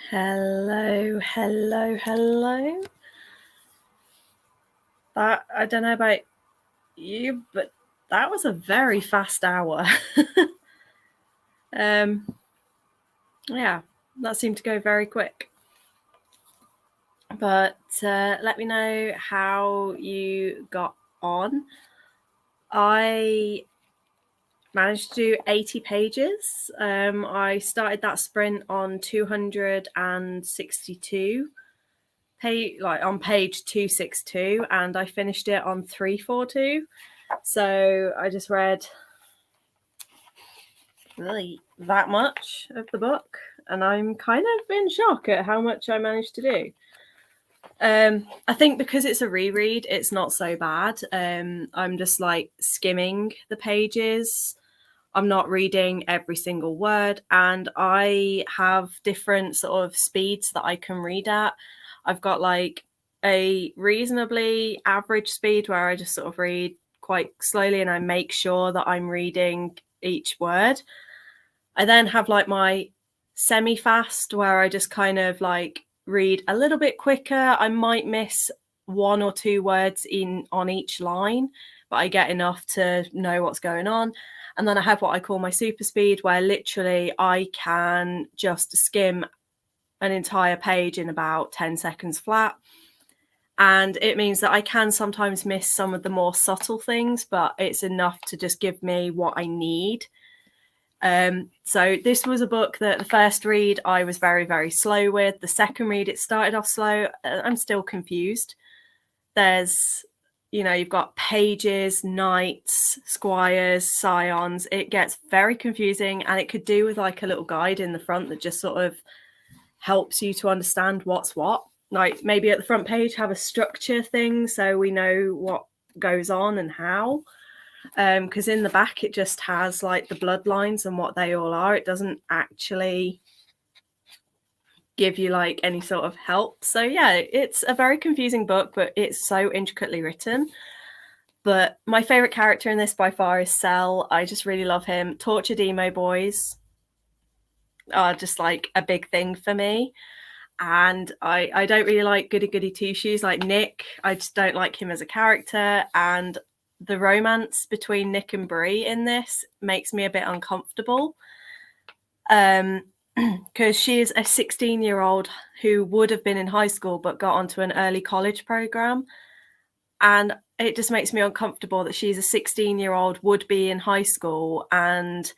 Hello. That, I don't know about you, but that was a very fast hour. Yeah, that seemed to go very quick. But let me know how you got on. I managed to do 80 pages. I started that sprint on 262 on page 262, and I finished it on 342. So I just read really that much of the book, and I'm kind of in shock at how much I managed to do. I think because it's a reread, it's not so bad. I'm just like skimming the pages. I'm not reading every single word, and I have different sort of speeds that I can read at. I've got like a reasonably average speed where I just sort of read quite slowly and I make sure that I'm reading each word. I then have like my semi-fast where I just kind of like read a little bit quicker. I might miss one or two words on each line, but I get enough to know what's going on. And then I have what I call my super speed, where literally I can just skim an entire page in about 10 seconds flat. And it means that I can sometimes miss some of the more subtle things, but it's enough to just give me what I need. So this was a book that the first read I was very, very slow with. The second read, it started off slow. I'm still confused. There's, you've got pages, knights, squires, scions. It gets very confusing, and it could do with like a little guide in the front that just sort of helps you to understand what's what. Like maybe at the front page have a structure thing so we know what goes on and how. Because in the back it just has like the bloodlines and what they all are. It doesn't actually give you like any sort of help. So yeah, it's a very confusing book, but it's so intricately written. But my favorite character in this by far is Cell. I just really love him. Tortured emo boys are just like a big thing for me. And I don't really like goody goody two shoes like Nick. I just don't like him as a character. And the romance between Nick and Bree in this makes me a bit uncomfortable. Because she is a 16-year-old who would have been in high school but got onto an early college program. And it just makes me uncomfortable that she's a 16-year-old would be in high school and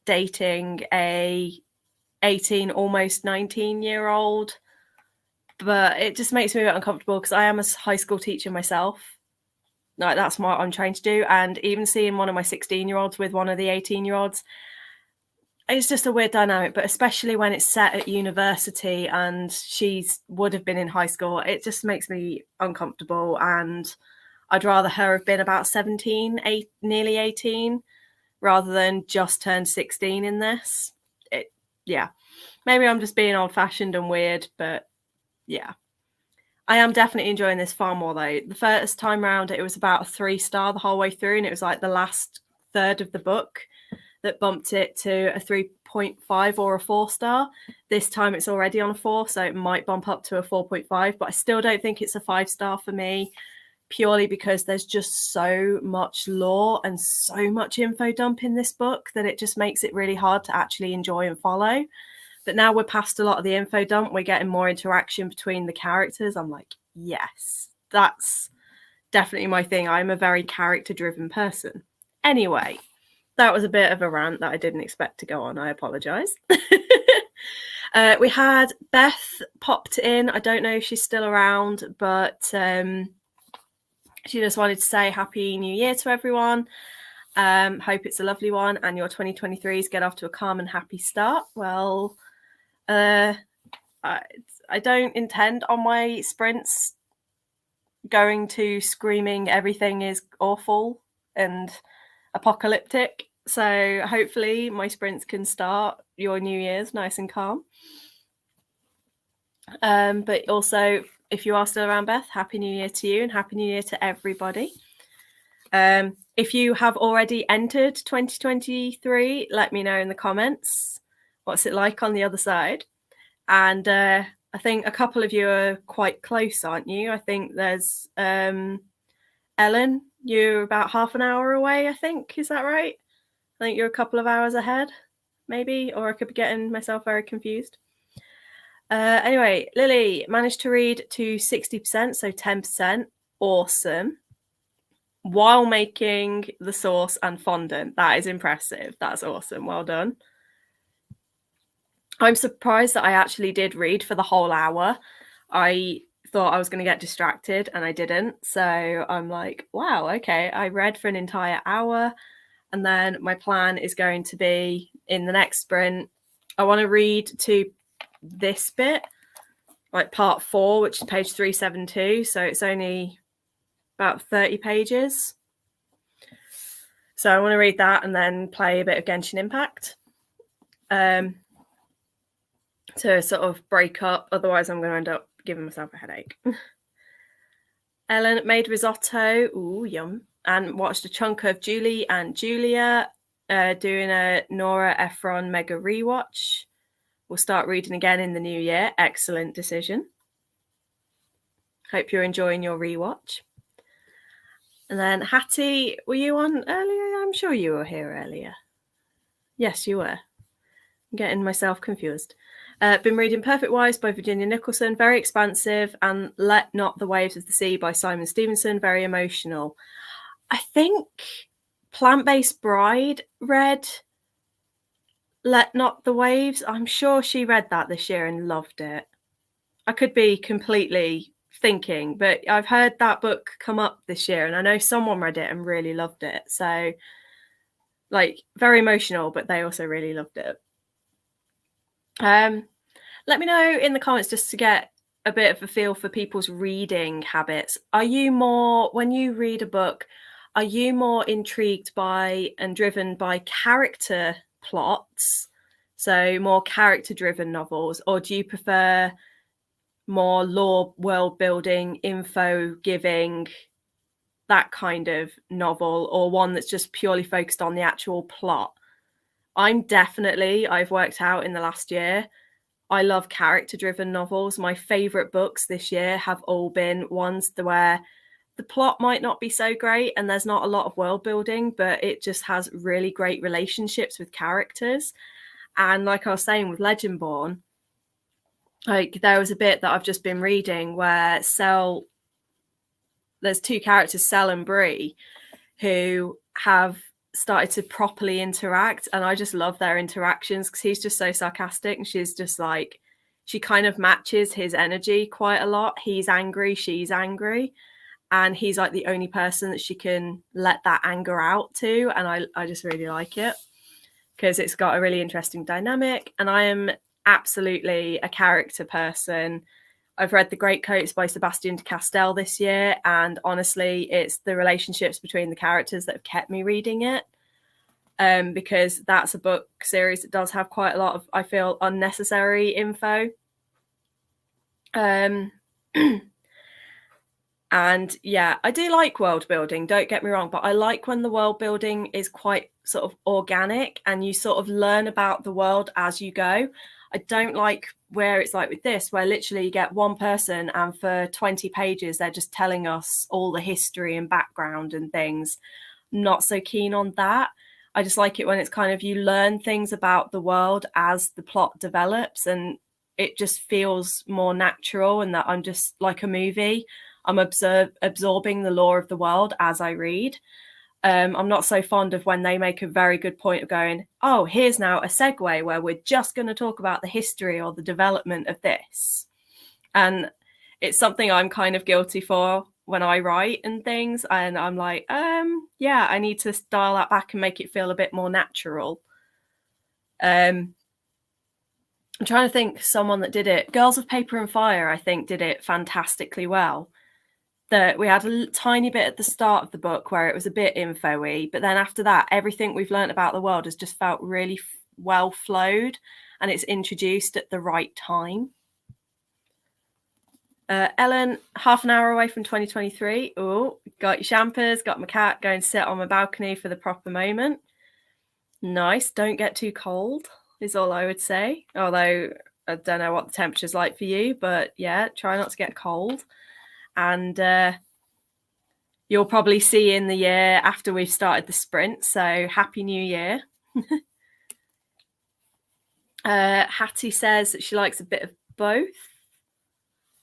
dating a 18, almost 19-year-old. But it just makes me a bit uncomfortable because I am a high school teacher myself. Like that's what I'm trying to do. And even seeing one of my 16-year-olds with one of the 18-year-olds, it's just a weird dynamic. But especially when it's set at university and she would have been in high school, it just makes me uncomfortable. And I'd rather her have been about 17, nearly 18, rather than just turned 16 in this. Yeah. Maybe I'm just being old-fashioned and weird, but yeah. I am definitely enjoying this far more though. The first time round, it was about a 3-star the whole way through, and it was like the last third of the book that bumped it to a 3.5 or a 4-star. This time it's already on a 4, so it might bump up to a 4.5, but I still don't think it's a 5-star for me, purely because there's just so much lore and so much info dump in this book that it just makes it really hard to actually enjoy and follow. But now we're past a lot of the info dump, we're getting more interaction between the characters. I'm like, yes, that's definitely my thing. I'm a very character-driven person. Anyway, that was a bit of a rant that I didn't expect to go on. I apologise. We had Beth popped in. I don't know if she's still around, but she just wanted to say Happy New Year to everyone. Hope it's a lovely one and your 2023s get off to a calm and happy start. Well, I don't intend on my sprints going to screaming everything is awful and apocalyptic. So hopefully my sprints can start your New Year's nice and calm. But also, if you are still around, Beth, Happy New Year to you and Happy New Year to everybody. If you have already entered 2023, let me know in the comments. What's it like on the other side? And I think a couple of you are quite close, aren't you? I think there's Ellen, you're about half an hour away, I think. Is that right? I think you're a couple of hours ahead, maybe, or I could be getting myself very confused. Anyway, Lily managed to read to 60%, so 10%. Awesome. While making the sauce and fondant. That is impressive. That's awesome. Well done. I'm surprised that I actually did read for the whole hour. I thought I was going to get distracted and I didn't. So I'm like, wow, okay. I read for an entire hour. And then my plan is going to be in the next sprint, I want to read to this bit, like part 4, which is page 372. So it's only about 30 pages. So I want to read that and then play a bit of Genshin Impact to sort of break up. Otherwise, I'm going to end up giving myself a headache. Ellen made risotto. Ooh, yum. And watched a chunk of Julie and Julia doing a Nora Ephron mega rewatch. We'll start reading again in the new year. Excellent decision. Hope you're enjoying your rewatch. And then Hattie, were you on earlier? I'm sure you were here earlier. Yes, you were. I'm getting myself confused. Been reading Perfect Wives by Virginia Nicholson, very expansive, and Let Not the Waves of the Sea by Simon Stevenson, very emotional. I think Plant-Based Bride read Let Not the Waves. I'm sure she read that this year and loved it. I could be completely thinking, but I've heard that book come up this year and I know someone read it and really loved it. So, like, very emotional, but they also really loved it. Let me know in the comments just to get a bit of a feel for people's reading habits. Are you more, when you read a book, are you more intrigued by and driven by character plots? So more character-driven novels, or do you prefer more lore, world building, info giving, that kind of novel, or one that's just purely focused on the actual plot? I've worked out in the last year, I love character-driven novels. My favourite books this year have all been ones where the plot might not be so great and there's not a lot of world building, but it just has really great relationships with characters. And like I was saying with Legendborn, like there was a bit that I've just been reading where there's 2 characters, Cell and Bree, who have started to properly interact, and I just love their interactions because he's just so sarcastic and she's just like, she kind of matches his energy quite a lot. He's angry, she's angry, and he's like the only person that she can let that anger out to, and I just really like it because it's got a really interesting dynamic. And I am absolutely a character person. I've read The Greatcoats by Sebastian de Castell this year, and honestly, it's the relationships between the characters that have kept me reading it, because that's a book series that does have quite a lot of, I feel, unnecessary info. And yeah, I do like world building, don't get me wrong, but I like when the world building is quite sort of organic and you sort of learn about the world as you go. I don't like where it's like with this, where literally you get one person and for 20 pages, they're just telling us all the history and background and things. Not so keen on that. I just like it when it's kind of, you learn things about the world as the plot develops and it just feels more natural, and that I'm just like a movie. I'm absorbing the lore of the world as I read. I'm not so fond of when they make a very good point of going, oh, here's now a segue where we're just going to talk about the history or the development of this. And it's something I'm kind of guilty for when I write and things. And I'm like, yeah, I need to dial that back and make it feel a bit more natural. I'm trying to think someone that did it. Girls of Paper and Fire, I think, did it fantastically well. That we had a tiny bit at the start of the book where it was a bit info-y, but then after that, everything we've learned about the world has just felt really well flowed, and it's introduced at the right time. Ellen, half an hour away from 2023. Oh, got your champers, got my cat, going to sit on my balcony for the proper moment. Nice. Don't get too cold is all I would say. Although I don't know what the temperature's like for you, but yeah, try not to get cold. And you'll probably see in the year after we've started the sprint. So happy New Year. Hattie says that she likes a bit of both.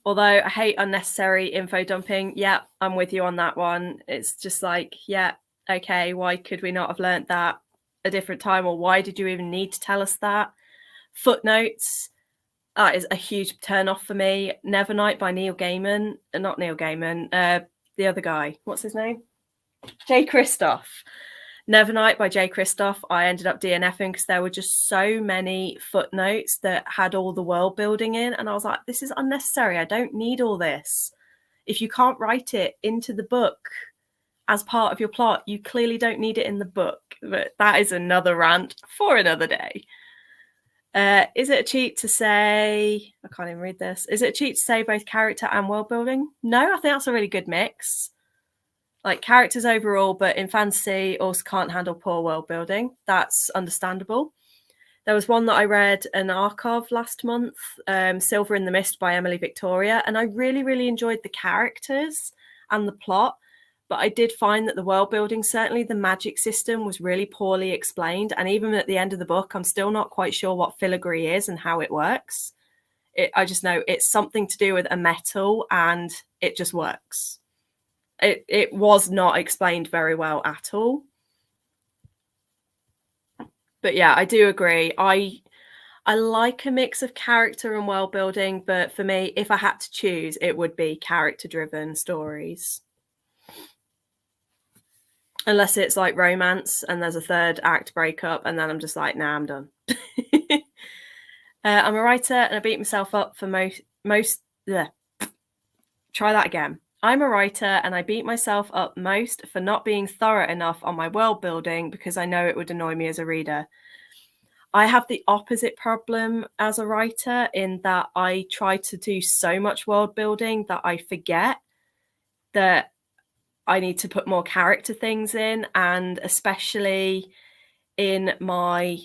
Although I hate unnecessary info dumping. Yeah, I'm with you on that one. It's just like, yeah, okay, why could we not have learnt that a different time? Or why did you even need to tell us that? Footnotes, that is a huge turn off for me. Nevernight by Neil Gaiman. Not Neil Gaiman, the other guy. What's his name? Jay Kristoff. Nevernight by Jay Kristoff, I ended up DNFing because there were just so many footnotes that had all the world building in. And I was like, this is unnecessary. I don't need all this. If you can't write it into the book as part of your plot, you clearly don't need it in the book. But that is another rant for another day. Is it a cheat to say, I can't even read this. Is it a cheat to say both character and world building? No, I think that's a really good mix. Like characters overall, but in fantasy also can't handle poor world building. That's understandable. There was one that I read an arc of last month, Silver in the Mist by Emily Victoria, and I really, really enjoyed the characters and the plot. But I did find that the world building, certainly the magic system, was really poorly explained. And even at the end of the book, I'm still not quite sure what filigree is and how it works. I just know it's something to do with a metal and it just works. It was not explained very well at all. But yeah, I do agree. I like a mix of character and world building, but for me, if I had to choose, it would be character-driven stories. Unless it's like romance and there's a third act breakup, and then I'm just like, nah, I'm done. I'm a writer and I beat myself up for most. Try that again. I'm a writer and I beat myself up most for not being thorough enough on my world building because I know it would annoy me as a reader. I have the opposite problem as a writer in that I try to do so much world building that I forget that I need to put more character things in, and especially in my,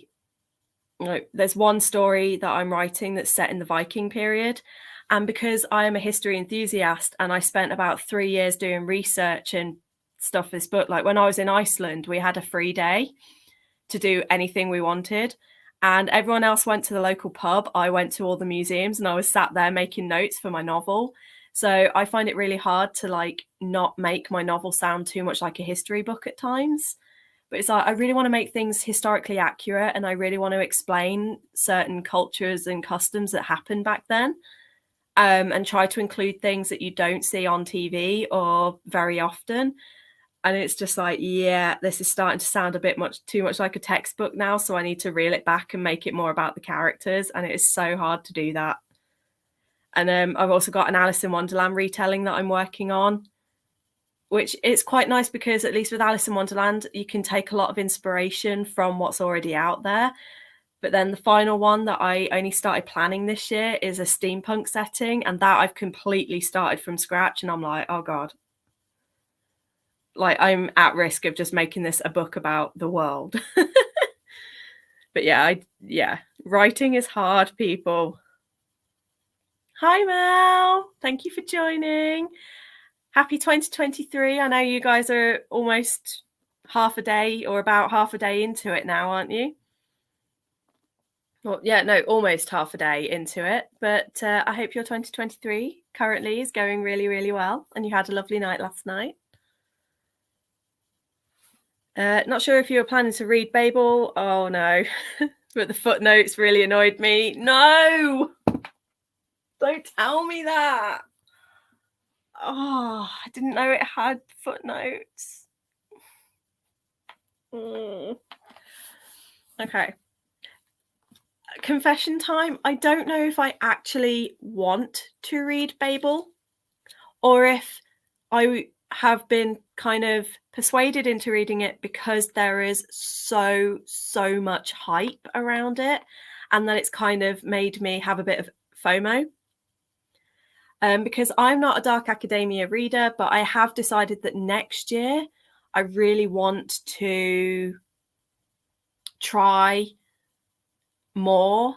there's one story that I'm writing that's set in the Viking period. And because I am a history enthusiast and I spent about 3 years doing research and stuff for this book, like when I was in Iceland, we had a free day to do anything we wanted. And everyone else went to the local pub. I went to all the museums and I was sat there making notes for my novel. So I find it really hard to like not make my novel sound too much like a history book at times. But it's like I really want to make things historically accurate and I really want to explain certain cultures and customs that happened back then. And try to include things that you don't see on TV or very often. And it's just like, yeah, this is starting to sound a bit too much like a textbook now. So I need to reel it back and make it more about the characters. And it is so hard to do that. And I've also got an Alice in Wonderland retelling that I'm working on, which is quite nice because at least with Alice in Wonderland, you can take a lot of inspiration from what's already out there. But then the final one that I only started planning this year is a steampunk setting. And that I've completely started from scratch. And I'm like, oh God. Like I'm at risk of just making this a book about the world. But yeah, writing is hard, people. Hi, Mel. Thank you for joining. Happy 2023. I know you guys are almost half a day or about half a day into it now, aren't you? Well, yeah, no, almost half a day into it. But I hope your 2023 currently is going really, really well. And you had a lovely night last night. Not sure if you were planning to read Babel. Oh, no. But the footnotes really annoyed me. No! Don't tell me that. Oh, I didn't know it had footnotes. Okay. Confession time. I don't know if I actually want to read Babel or if I have been kind of persuaded into reading it because there is so much hype around it and that it's kind of made me have a bit of FOMO. Because I'm not a Dark Academia reader, but I have decided that next year I really want to try more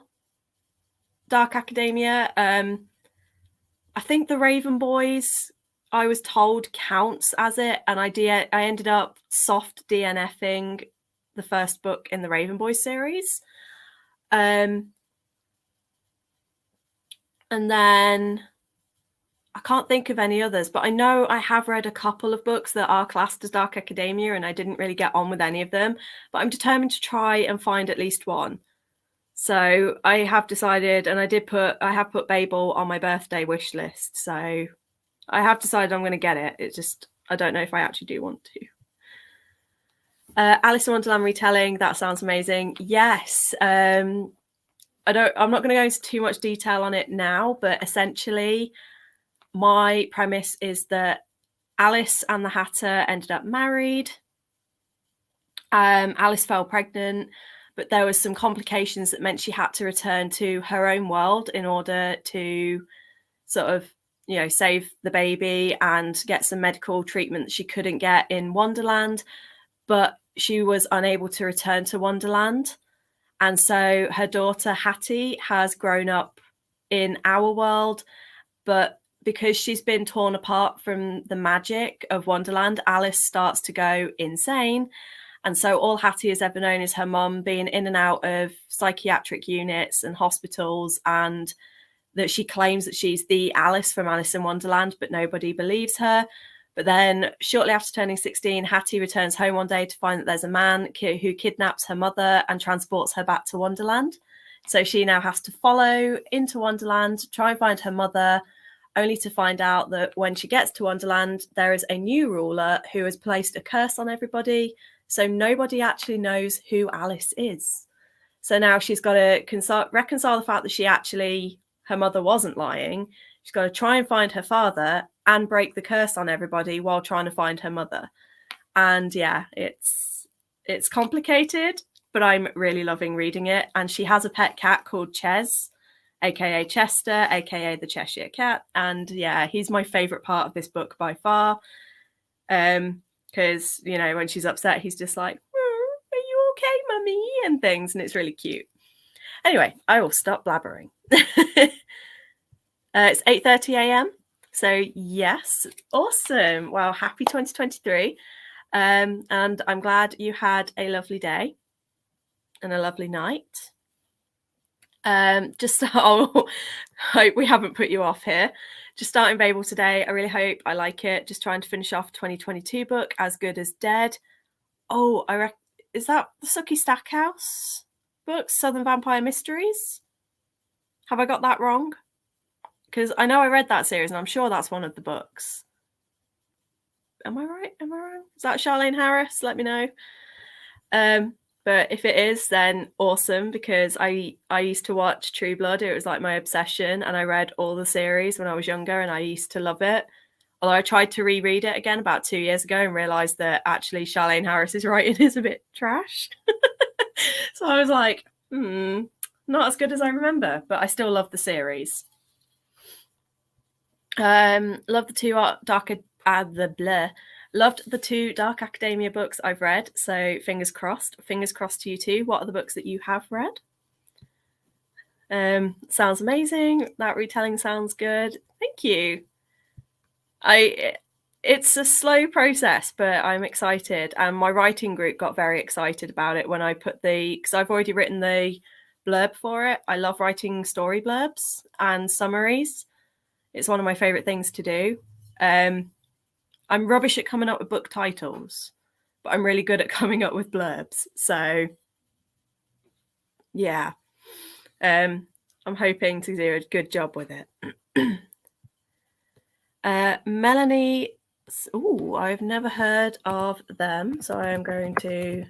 Dark Academia. I think The Raven Boys, I was told, counts as it, and I ended up soft DNFing the first book in the Raven Boys series. And then I can't think of any others, but I know I have read a couple of books that are classed as Dark Academia, and I didn't really get on with any of them. But I'm determined to try and find at least one. So I have decided, and I have put Babel on my birthday wish list. So I have decided I'm going to get it. It's just, I don't know if I actually do want to. Alice in Wonderland retelling, that sounds amazing. Yes. I'm not going to go into too much detail on it now, but essentially my premise is that Alice and the Hatter ended up married. Alice fell pregnant, but there was some complications that meant she had to return to her own world in order to sort of, save the baby and get some medical treatment that she couldn't get in Wonderland. But she was unable to return to Wonderland. And so her daughter Hattie has grown up in our world, but because she's been torn apart from the magic of Wonderland, Alice starts to go insane. And so all Hattie has ever known is her mum being in and out of psychiatric units and hospitals, and that she claims that she's the Alice from Alice in Wonderland, but nobody believes her. But then shortly after turning 16, Hattie returns home one day to find that there's a man who kidnaps her mother and transports her back to Wonderland. So she now has to follow into Wonderland, try and find her mother, only to find out that when she gets to Wonderland, there is a new ruler who has placed a curse on everybody. So nobody actually knows who Alice is. So now she's got to reconcile the fact that her mother wasn't lying. She's got to try and find her father and break the curse on everybody while trying to find her mother. And yeah, it's complicated, but I'm really loving reading it. And she has a pet cat called Ches, aka Chester, aka the Cheshire Cat. And yeah, he's my favorite part of this book by far. Because, when she's upset, he's just like, are you okay, mummy? And things, and it's really cute. Anyway, I will stop blabbering. It's 8:30 a.m. So yes, awesome. Well, happy 2023. And I'm glad you had a lovely day and a lovely night. Just hope we haven't put you off here. Just starting Babel today. I really hope I like it. Just trying to finish off 2022 book, As Good as Dead. Oh, is that the Sookie Stackhouse book, Southern Vampire Mysteries? Have I got that wrong? Because I know I read that series and I'm sure that's one of the books. Am I right? Am I wrong? Is that Charlaine Harris? Let me know. But if it is, then awesome, because I used to watch True Blood. It was like my obsession, and I read all the series when I was younger, and I used to love it. Although I tried to reread it again about 2 years ago and realised that actually Charlaine Harris's writing is a bit trash. So I was like, not as good as I remember, but I still love the series. Love the two Loved the 2 Dark Academia books I've read, so fingers crossed. Fingers crossed to you too. What are the books that you have read? Sounds amazing. That retelling sounds good. Thank you. It's a slow process, but I'm excited. And my writing group got very excited about it when I put because I've already written the blurb for it. I love writing story blurbs and summaries. It's one of my favorite things to do. I'm rubbish at coming up with book titles, but I'm really good at coming up with blurbs. So yeah, I'm hoping to do a good job with it. Melanie, I've never heard of them, so I am going to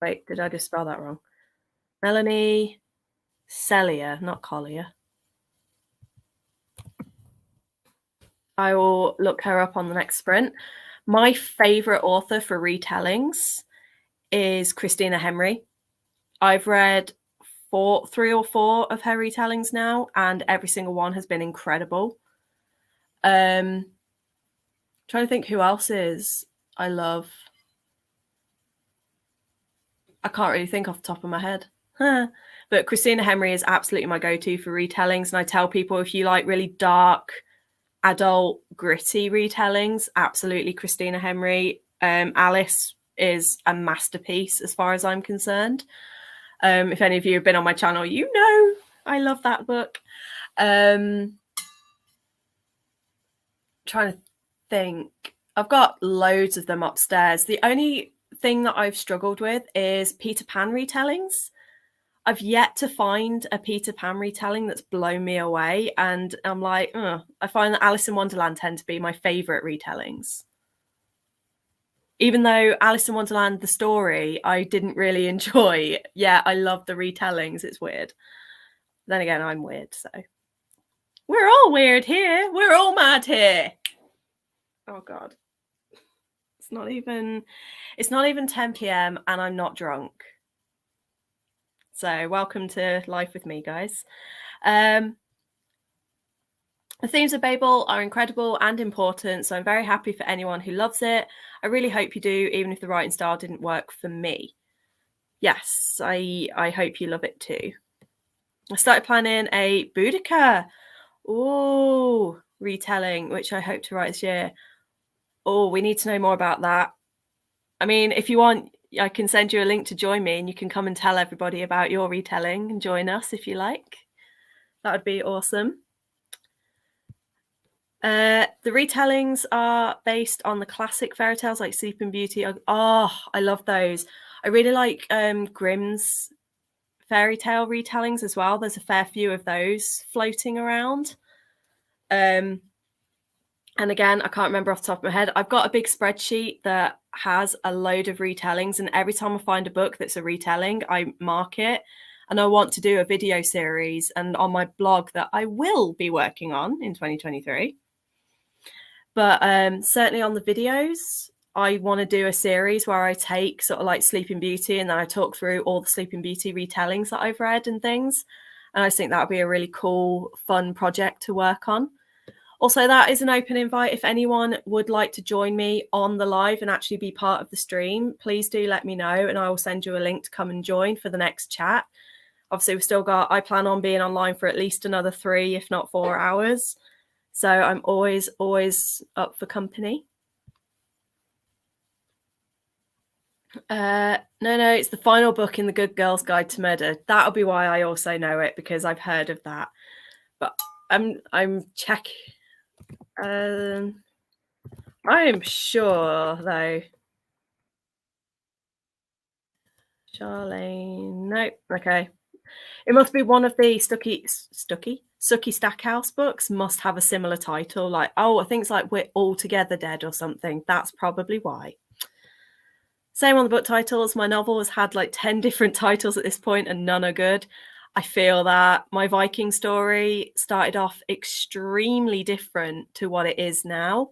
wait. Did I just spell that wrong? Melanie Cellier, not Collier. I will look her up on the next sprint. My favorite author for retellings is Christina Henry. I've read 3 or 4 of her retellings now, and every single one has been incredible. Trying to think who else is I love. I can't really think off the top of my head. But Christina Henry is absolutely my go-to for retellings. And I tell people, if you like really dark, adult, gritty retellings, absolutely Christina Henry. Alice is a masterpiece as far as I'm concerned. If any of you have been on my channel, you know I love that book. Trying to think. I've got loads of them upstairs. The only thing that I've struggled with is Peter Pan retellings. I've yet to find a Peter Pan retelling that's blown me away. And I'm like, I find that Alice in Wonderland tend to be my favourite retellings. Even though Alice in Wonderland, the story, I didn't really enjoy. Yeah, I love the retellings. It's weird. Then again, I'm weird, so. We're all weird here. We're all mad here. Oh, God. It's not even 10 p.m. and I'm not drunk. So welcome to life with me, guys. The themes of Babel are incredible and important, so I'm very happy for anyone who loves it. I really hope you do, even if the writing style didn't work for me. Yes, I hope you love it too. I started planning a Boudica retelling, which I hope to write this year. We need to know more about that. I mean, if you want, I can send you a link to join me and you can come and tell everybody about your retelling and join us if you like. That would be awesome. The retellings are based on the classic fairy tales like Sleeping Beauty. I love those. I really like Grimm's fairy tale retellings as well. There's a fair few of those floating around. And again, I can't remember off the top of my head. I've got a big spreadsheet that has a load of retellings, and every time I find a book that's a retelling, I mark it. And I want to do a video series and on my blog that I will be working on in 2023. But certainly on the videos, I want to do a series where I take sort of like Sleeping Beauty and then I talk through all the Sleeping Beauty retellings that I've read and things. And I think that would be a really cool, fun project to work on. Also, that is an open invite. If anyone would like to join me on the live and actually be part of the stream, please do let me know and I will send you a link to come and join for the next chat. Obviously, I plan on being online for at least another 3, if not 4 hours. So I'm always up for company. No, it's the final book in the Good Girl's Guide to Murder. That'll be why I also know it, because I've heard of that. But I'm checking. I am sure though. Charlene, nope. Okay, it must be one of the Sookie Stackhouse books. Must have a similar title, like I think it's like We're All Together Dead or something. That's probably why. Same on the book titles. My novel has had like 10 different titles at this point, and none are good. I feel that my Viking story started off extremely different to what it is now.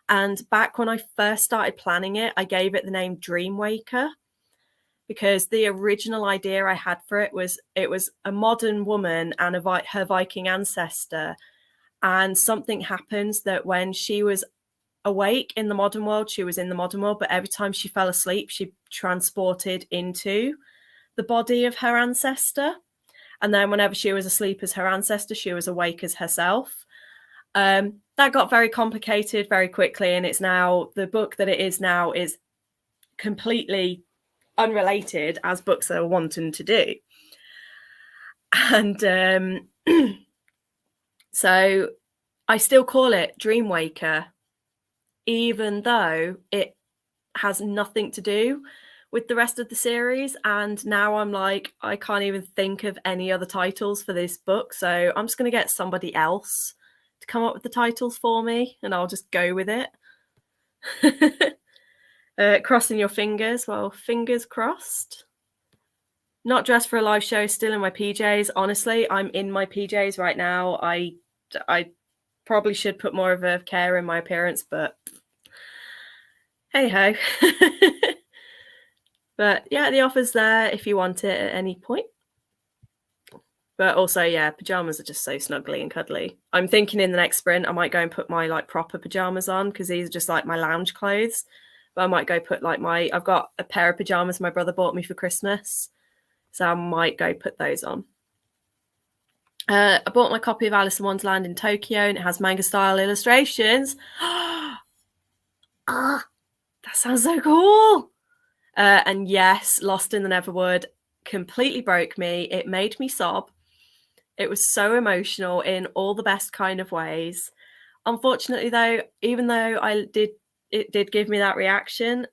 And back when I first started planning it, I gave it the name Dreamwaker because the original idea I had for it was a modern woman and her Viking ancestor. And something happens that when she was awake in the modern world, she was in the modern world, but every time she fell asleep, she transported into the body of her ancestor. And then whenever she was asleep as her ancestor, she was awake as herself. That got very complicated very quickly. And it's now, the book that it is now is completely unrelated, as books are wanting to do. And so I still call it Dreamwaker, even though it has nothing to do with the rest of the series. And now I'm like, I can't even think of any other titles for this book. So I'm just going to get somebody else to come up with the titles for me and I'll just go with it. Crossing your fingers. Well, fingers crossed. Not dressed for a live show, still in my PJs. Honestly, I'm in my PJs right now. I probably should put more of a care in my appearance, but hey ho. But yeah, the offer's there if you want it at any point. But also, yeah, pajamas are just so snuggly and cuddly. I'm thinking in the next sprint, I might go and put my like proper pajamas on because these are just like my lounge clothes. But I might go put like I've got a pair of pajamas my brother bought me for Christmas. So I might go put those on. I bought my copy of Alice in Wonderland in Tokyo, and it has manga-style illustrations. Ah, that sounds so cool! And yes, Lost in the Neverwood completely broke me. It made me sob. It was so emotional in all the best kind of ways. Unfortunately, though, even though it did give me that reaction,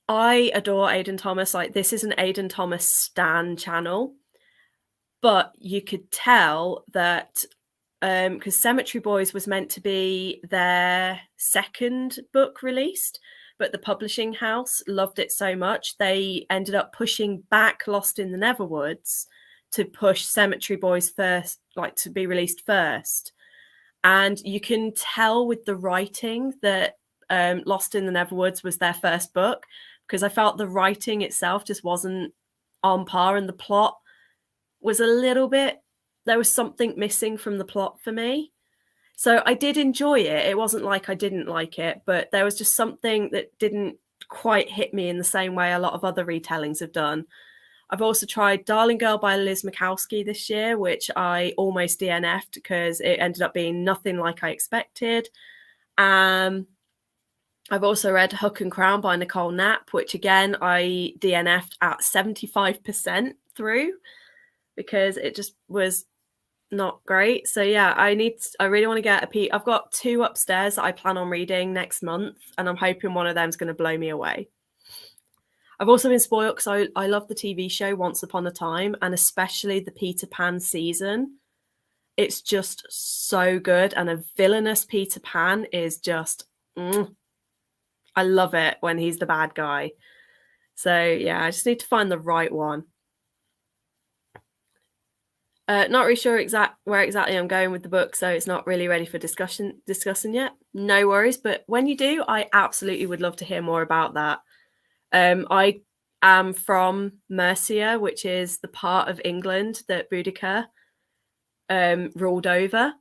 I adore Aidan Thomas. Like, this is an Aidan Thomas stan channel, but you could tell that because Cemetery Boys was meant to be their second book released, but the publishing house loved it so much they ended up pushing back Lost in the Neverwoods to push Cemetery Boys first, like to be released first. And you can tell with the writing that Lost in the Neverwoods was their first book, because I felt the writing itself just wasn't on par, and the plot was a little bit, there was something missing from the plot for me. So I did enjoy it. It wasn't like I didn't like it, but there was just something that didn't quite hit me in the same way a lot of other retellings have done. I've also tried Darling Girl by Liz Mikowski this year, which I almost DNF'd because it ended up being nothing like I expected. I've also read Hook and Crown by Nicole Knapp, which again I DNF'd at 75% through because it just was not great. So yeah, I really want to get a peek. I've got 2 upstairs that I plan on reading next month, and I'm hoping one of them is going to blow me away. I've also been spoiled because I love the TV show Once Upon a Time, and especially the Peter Pan season. It's just so good, and a villainous Peter Pan is just I love it when he's the bad guy. So yeah, I just need to find the right one. Not really sure where exactly I'm going with the book, so it's not really ready for discussing yet. No worries, but when you do, I absolutely would love to hear more about that. I am from Mercia, which is the part of England that Boudica ruled over.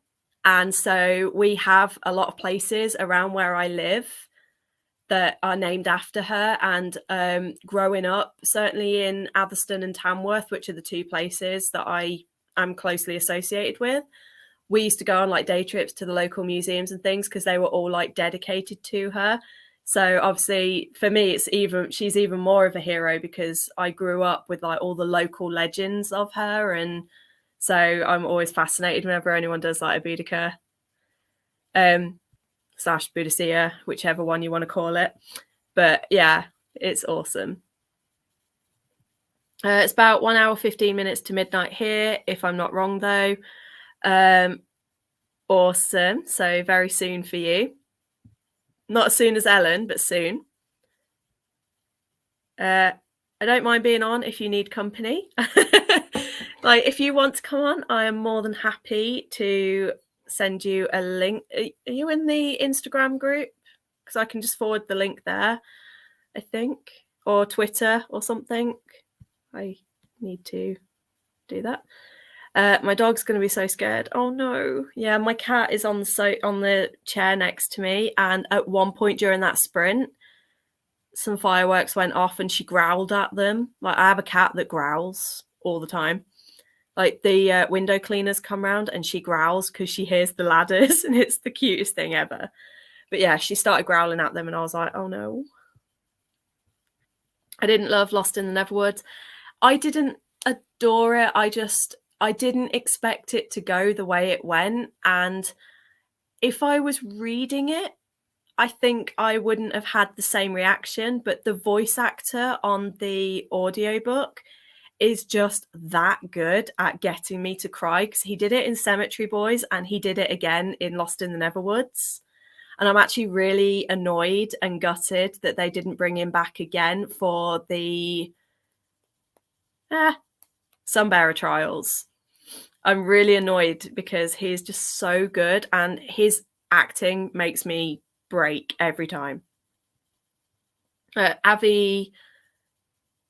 And so we have a lot of places around where I live that are named after her. And growing up, certainly in Atherstone and Tamworth, which are the 2 places that I am closely associated with, we used to go on like day trips to the local museums and things because they were all like dedicated to her. So obviously for me, she's even more of a hero because I grew up with like all the local legends of her, and so I'm always fascinated whenever anyone does like a Boudica slash Boudicca, whichever one you want to call it. But yeah, it's awesome. It's about 1 hour 15 minutes to midnight here, if I'm not wrong though. Awesome. So very soon for you. Not as soon as Ellen, but soon. I don't mind being on if you need company. Like, if you want to come on, I am more than happy to send you a link. Are you in the Instagram group? Because I can just forward the link there, I think, or Twitter or something. I need to do that. My dog's going to be so scared. Oh no. Yeah, my cat is on the chair next to me, and at one point during that sprint, some fireworks went off and she growled at them. Like, I have a cat that growls all the time. Like, the window cleaners come round and she growls because she hears the ladders, and it's the cutest thing ever. But yeah, she started growling at them and I was like, oh no. I didn't love Lost in the Neverwoods. I didn't adore it. I didn't expect it to go the way it went. And if I was reading it, I think I wouldn't have had the same reaction. But the voice actor on the audiobook is just that good at getting me to cry, because he did it in Cemetery Boys and he did it again in Lost in the Neverwoods. And I'm actually really annoyed and gutted that they didn't bring him back again for the Sunbearer Trials. I'm really annoyed because he's just so good and his acting makes me break every time. Avi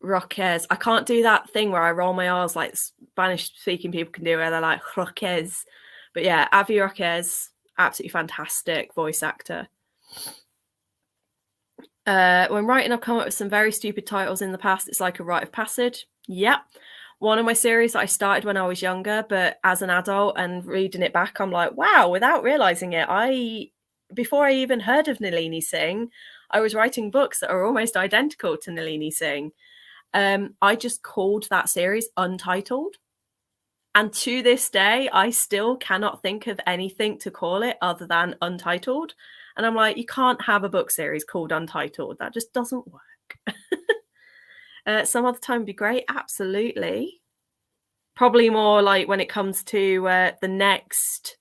Roquez. I can't do that thing where I roll my R's like Spanish speaking people can do, where they're like Roquez. But yeah, Avi Roquez, absolutely fantastic voice actor. When writing, I've come up with some very stupid titles in the past. It's like a rite of passage. Yep. One of my series that I started when I was younger, but as an adult and reading it back, I'm like, wow, without realizing it, before I even heard of Nalini Singh, I was writing books that are almost identical to Nalini Singh. I just called that series Untitled. And to this day, I still cannot think of anything to call it other than Untitled. And I'm like, you can't have a book series called Untitled. That just doesn't work. Some other time would be great. Absolutely. Probably more like when it comes to the next,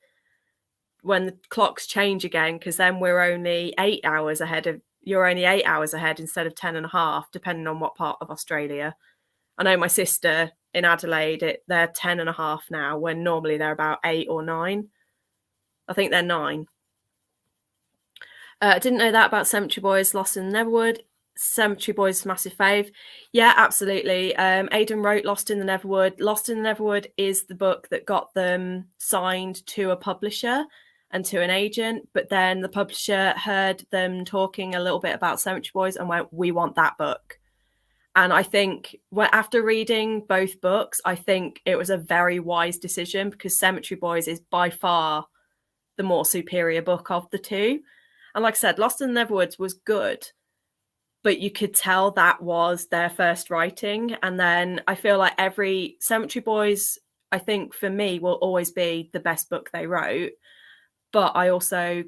when the clocks change again, because then we're only 8 hours ahead of, you're only 8 hours ahead instead of 10 and a half, depending on what part of Australia. I know my sister in Adelaide, they're 10 and a half now, when normally they're about 8 or 9. I think they're 9. I didn't know that about Cemetery Boys, Lost in the Neverwood. Cemetery Boys, massive fave. Yeah, absolutely. Aidan wrote Lost in the Neverwood. Lost in the Neverwood is the book that got them signed to a publisher and to an agent, but then the publisher heard them talking a little bit about Cemetery Boys and went, we want that book. And I think after reading both books, I think it was a very wise decision, because Cemetery Boys is by far the more superior book of the two. And like I said, Lost in the Neverwoods was good, but you could tell that was their first writing. And then I feel like every Cemetery Boys, I think for me, will always be the best book they wrote. But I also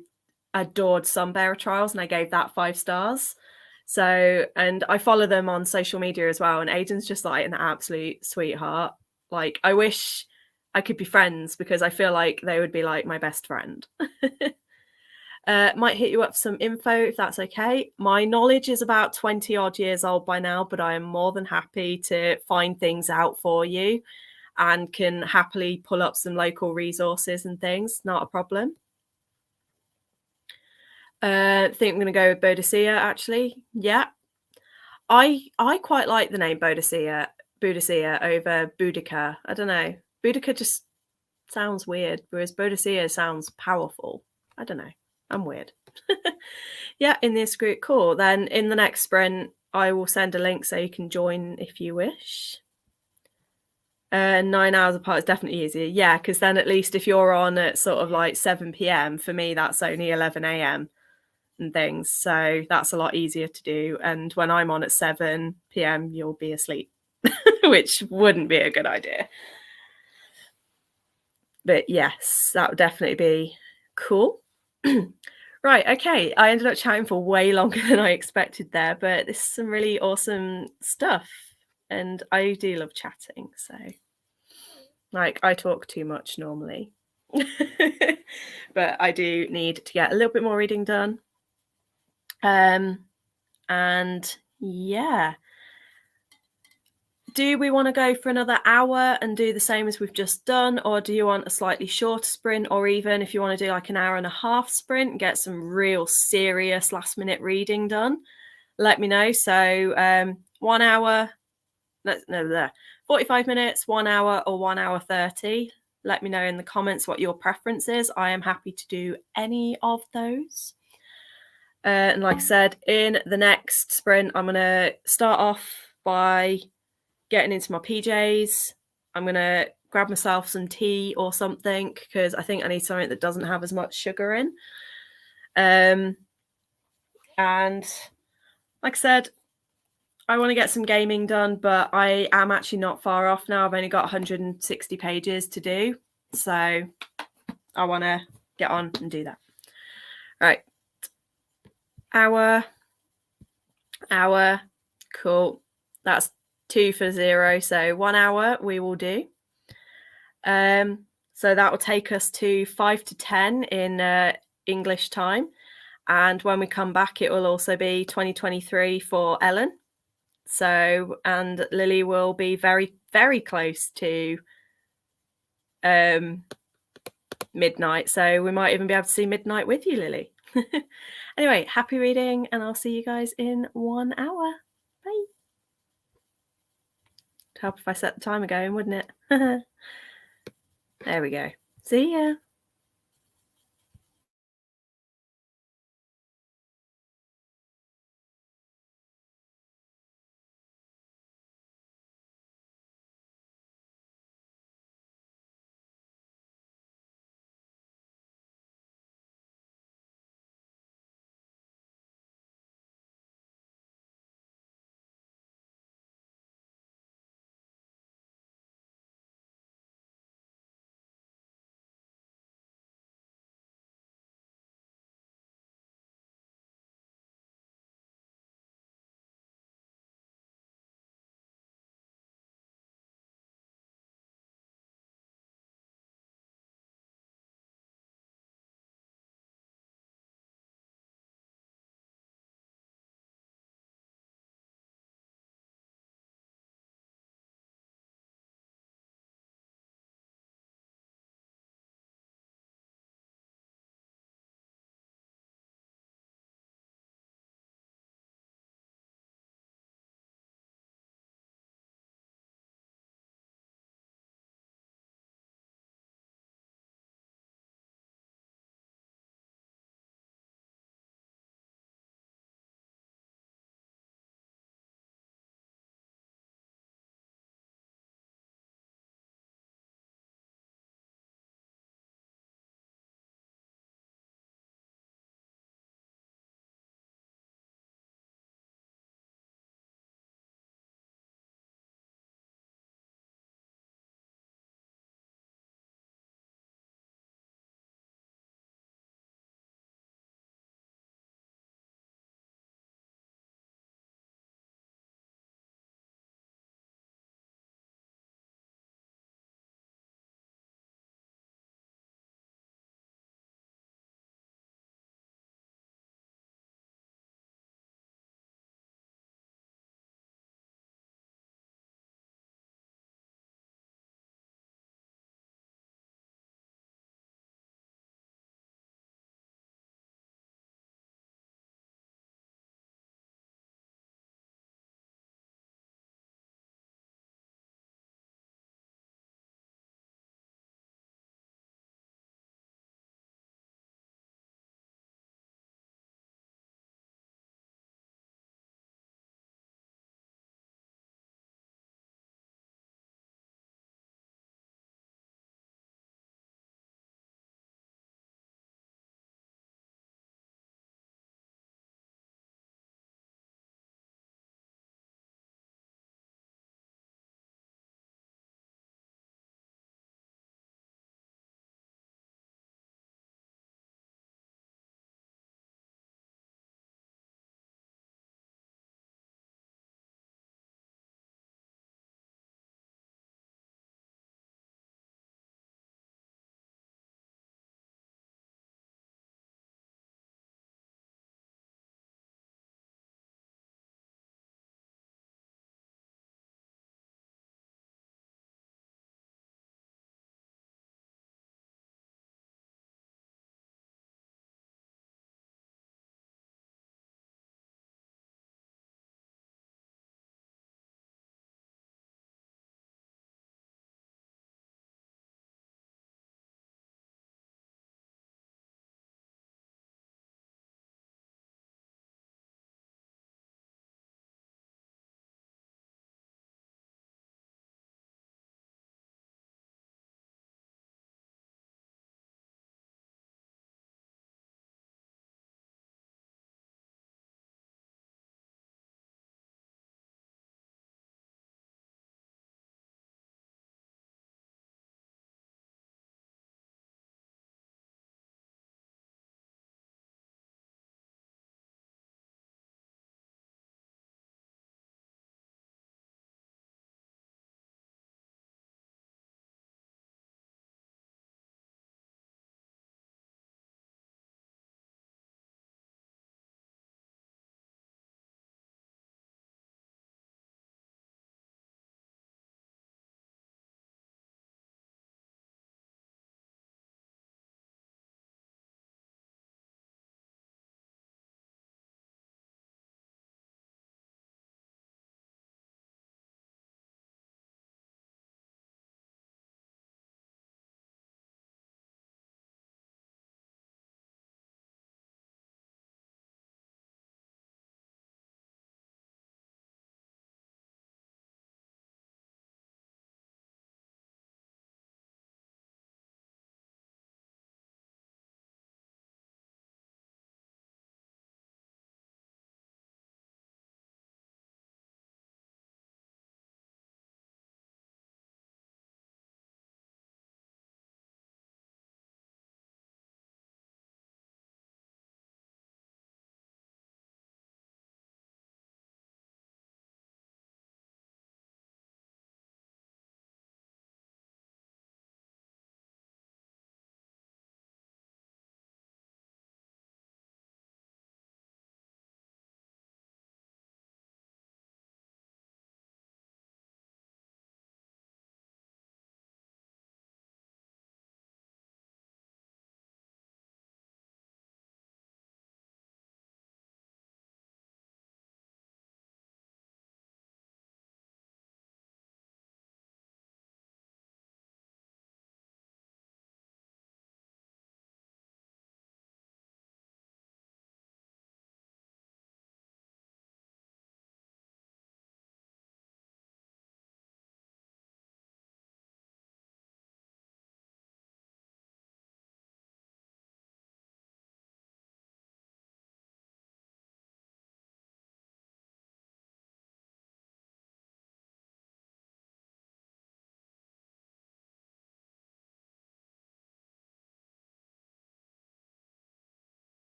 adored Sunbearer Trials, and I gave that 5 stars. So, and I follow them on social media as well. And Aidan's just like an absolute sweetheart. Like, I wish I could be friends, because I feel like they would be like my best friend. Might hit you up for some info if that's okay. My knowledge is about 20 odd years old by now, but I am more than happy to find things out for you and can happily pull up some local resources and things. Not a problem. I think I'm going to go with Boadicea, actually. Yeah. I quite like the name Boadicea over Boudica. I don't know. Boudica just sounds weird, whereas Boadicea sounds powerful. I don't know. I'm weird. Yeah, in this group, cool. Then in the next sprint, I will send a link so you can join if you wish. 9 hours apart is definitely easier. Yeah, because then at least if you're on at sort of like 7 p.m, for me, that's only 11 a.m. and things. So that's a lot easier to do. And when I'm on at 7 p.m, you'll be asleep, which wouldn't be a good idea. But yes, that would definitely be cool. Right, okay. I ended up chatting for way longer than I expected there, but this is some really awesome stuff. And I do love chatting, so like I talk too much normally. But I do need to get a little bit more reading done. And yeah. Do we want to go for another hour and do the same as we've just done, or do you want a slightly shorter sprint, or even if you want to do like an hour and a half sprint and get some real serious last minute reading done, let me know. So 1 hour, no, 45 minutes, 1 hour, or 1 hour 30. Let me know in the comments what your preference is. I am happy to do any of those. And like I said, in the next sprint, I'm going to start off by getting into my PJs. I'm going to grab myself some tea or something, because I think I need something that doesn't have as much sugar in. And like I said, I want to get some gaming done, but I am actually not far off now. I've only got 160 pages to do. So I want to get on and do that. All right. Hour. Cool. That's 2 for 0. So 1 hour we will do. So that will take us to 5 to 10 in English time. And when we come back, it will also be 2023 for Ellen. So, and Lily will be very, very close to midnight. So we might even be able to see midnight with you, Lily. Anyway, happy reading, and I'll see you guys in 1 hour. Bye. It'd help if I set the timer going, wouldn't it? There we go. See ya.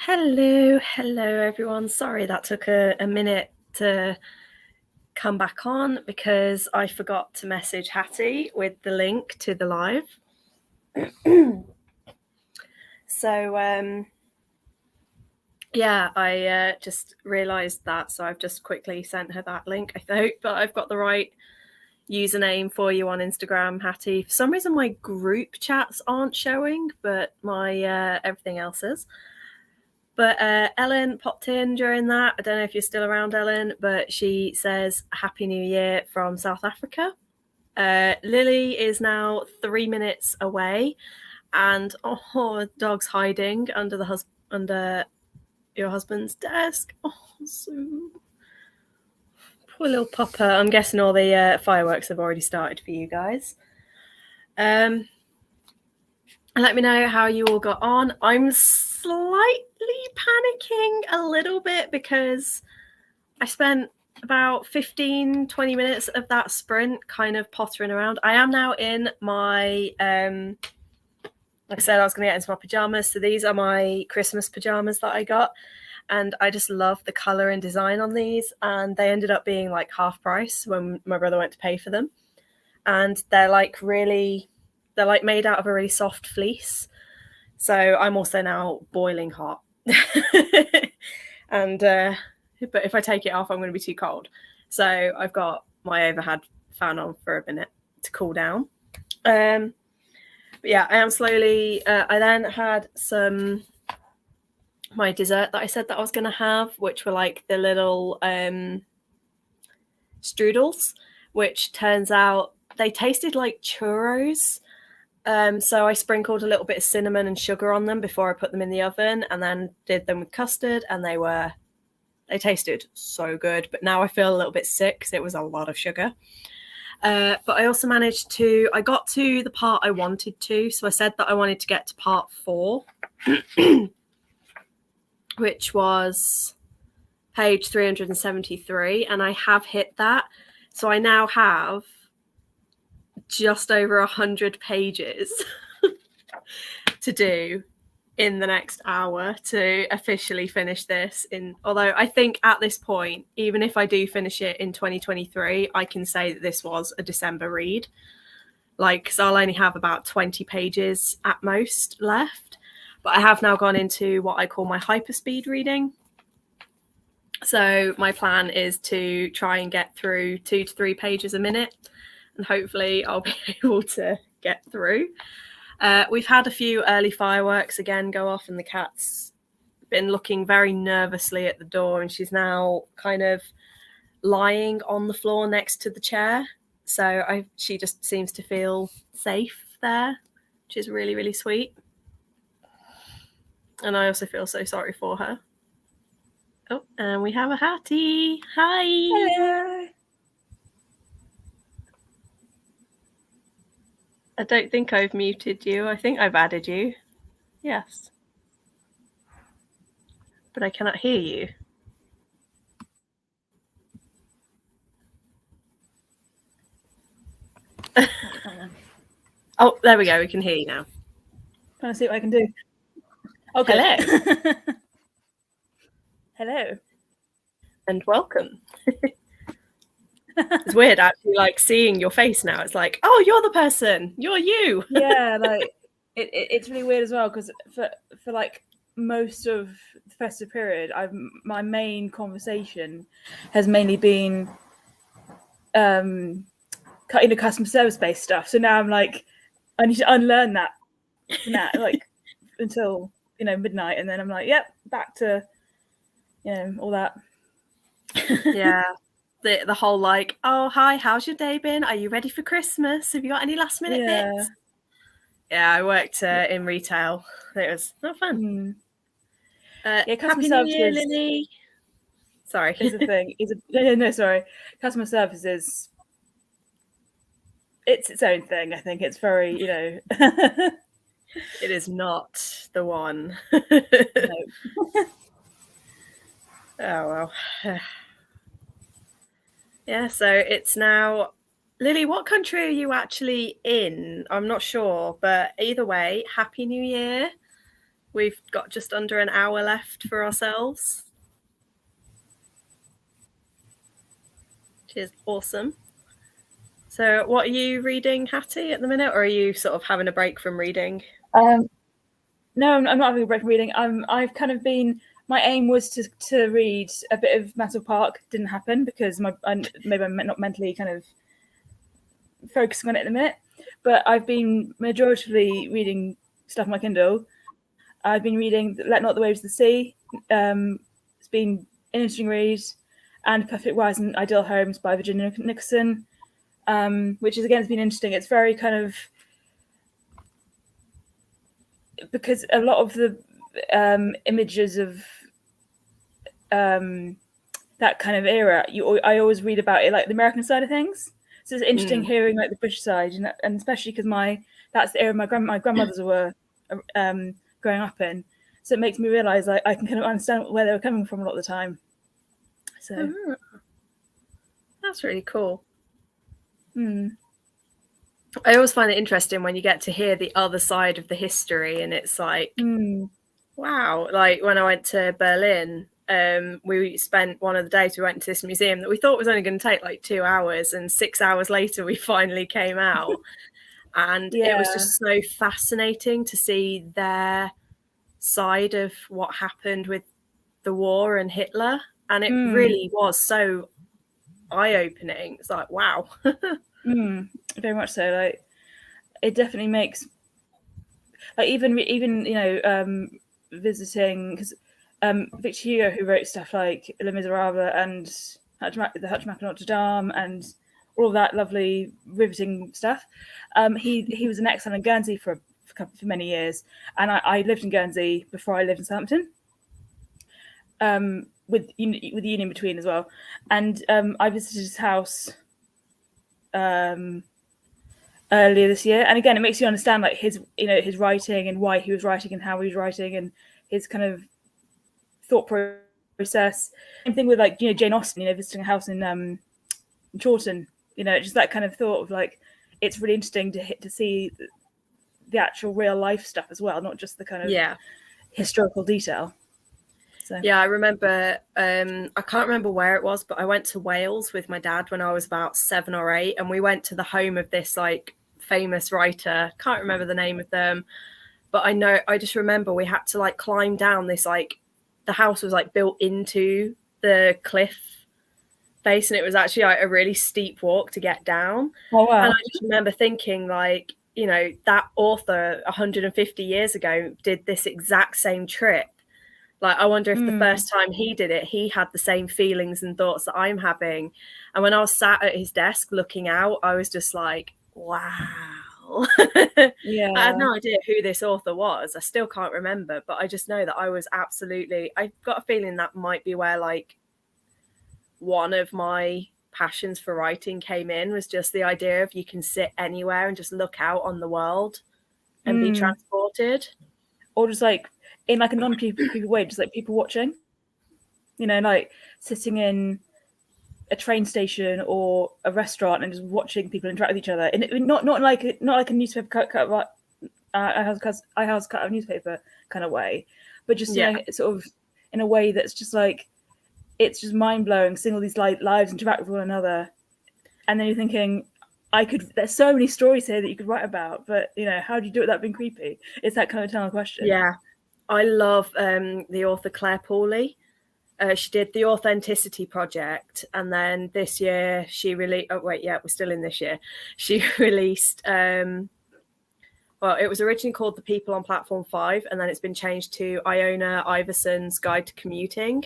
Hello everyone. Sorry that took a minute to come back on because I forgot to message Hattie with the link to the live. So yeah, I just realised that, so I've just quickly sent her that link. I hope that I've got the right username for you on Instagram, Hattie. For some reason my group chats aren't showing, but my everything else is. But Ellen popped in during that. I don't know if you're still around, Ellen, but she says Happy New Year from South Africa. Lily is now 3 minutes away, and the dog's hiding under your husband's desk. Oh, so poor little pupper. I'm guessing all the fireworks have already started for you guys. Let me know how you all got on. I'm slightly panicking a little bit because I spent about 15-20 minutes of that sprint kind of pottering around. I am now in my like I said, I was going to get into my pajamas, so these are my Christmas pajamas that I got, and I just love the color and design on these, and they ended up being like half price when my brother went to pay for them. And they're like made out of a really soft fleece, so I'm also now boiling hot. And but if I take it off, I'm going to be too cold, so I've got my overhead fan on for a minute to cool down. But yeah, I am slowly I then had my dessert that I said that I was going to have, which were like the little strudels, which turns out they tasted like churros. So I sprinkled a little bit of cinnamon and sugar on them before I put them in the oven, and then did them with custard, and they tasted so good. But now I feel a little bit sick because it was a lot of sugar. But I also I got to the part I wanted to. So I said that I wanted to get to part 4, which was page 373. And I have hit that. So I now have just over 100 pages to do in the next hour to officially finish this. Although I think at this point, even if I do finish it in 2023, I can say that this was a December read. Because I'll only have about 20 pages at most left. But I have now gone into what I call my hyperspeed reading. So my plan is to try and get through 2 to 3 pages a minute, and hopefully I'll be able to get through. We've had a few early fireworks again go off, and the cat's been looking very nervously at the door, and she's now kind of lying on the floor next to the chair. So she just seems to feel safe there, which is really, really sweet. And I also feel so sorry for her. Oh, and we have a Hattie. Hi. Hello. I don't think I've muted you. I think I've added you. Yes. But I cannot hear you. Oh, there we go. We can hear you now. Trying to see what I can do. Okay. Hello. Hello. And welcome. It's weird actually seeing your face now. It's like, oh, you're the person. You're you. Yeah, it's really weird as well, because for like most of the festive period, my main conversation has mainly been customer service based stuff. So now I'm like, I need to unlearn that until midnight, and then I'm like, yep, back to all that. Yeah. The whole oh, hi, how's your day been? Are you ready for Christmas? Have you got any last minute bits? Yeah, I worked in retail. It was not fun. Happy New Year, Lily. Sorry. Is the thing. No, sorry. Customer service is its own thing. I think it's very, It is not the one. No. Oh, well. Yeah, so it's now... Lily, what country are you actually in? I'm not sure, but either way, Happy New Year. We've got just under an hour left for ourselves, which is awesome. So what are you reading, Hattie, at the minute, or are you sort of having a break from reading? No, I'm not having a break from reading. I've kind of been. My aim was to read a bit of Metal Park. Didn't happen because maybe I'm not mentally kind of focusing on it at the minute. But I've been majoritively reading stuff on my Kindle. I've been reading Let Not the Waves of the Sea. It's been an interesting read, and Perfect Wives and Ideal Homes by Virginia Nicholson, which is again has been interesting. It's very kind of because a lot of the images of that kind of era, I always read about it like the American side of things. So it's interesting hearing like the British side, and especially because that's the era my grandmothers were growing up in. So it makes me realise I can kind of understand where they were coming from a lot of the time. So that's really cool. I always find it interesting when you get to hear the other side of the history, and it's like, wow. Like when I went to Berlin, we spent one of the days, we went to this museum that we thought was only going to take like 2 hours, and 6 hours later we finally came out. And it was just so fascinating to see their side of what happened with the war and Hitler. And it really was so eye-opening. It's like, wow. Very much so. Like it definitely makes like even visiting, because Victor Hugo, who wrote stuff like Les Miserables and the Hunchback of Notre Dame and all of that lovely riveting stuff, he was an exile in Guernsey for many years, and I lived in Guernsey before I lived in Southampton, with the Union between as well, and I visited his house earlier this year, and again it makes you understand like his writing and why he was writing and how he was writing and his kind of thought process. Same thing with like Jane Austen, visiting a house in Chawton, just that kind of thought of like it's really interesting to see the actual real life stuff as well, not just the kind of historical detail. So. Yeah, I remember, I can't remember where it was, but I went to Wales with my dad when I was about 7 or 8, and we went to the home of this like famous writer. Can't remember the name of them, but I just remember we had to like climb down this, like the house was like built into the cliff face, and it was actually like a really steep walk to get down. Oh, wow. And I just remember thinking like, that author 150 years ago did this exact same trip. Like, I wonder if the first time he did it, he had the same feelings and thoughts that I'm having. And when I was sat at his desk looking out, I was just like, wow. Yeah. I had no idea who this author was. I still can't remember, but I just know that I was I've got a feeling that might be where like one of my passions for writing came in, was just the idea of you can sit anywhere and just look out on the world and be transported. Or just like in like a non-people way, just like people watching, like sitting in a train station or a restaurant and just watching people interact with each other, and not like a newspaper cut of I house cut of newspaper kind of way, but just sort of in a way that's just like it's just mind-blowing seeing all these lives interact with one another, and then you're thinking there's so many stories here that you could write about, but how do you do it without being creepy? It's that kind of eternal question. I love the author Claire Pauley. She did the Authenticity Project, and then this year she released. Oh wait, we're still in this year. She released. It was originally called The People on Platform 5, and then it's been changed to Iona Iverson's Guide to Commuting.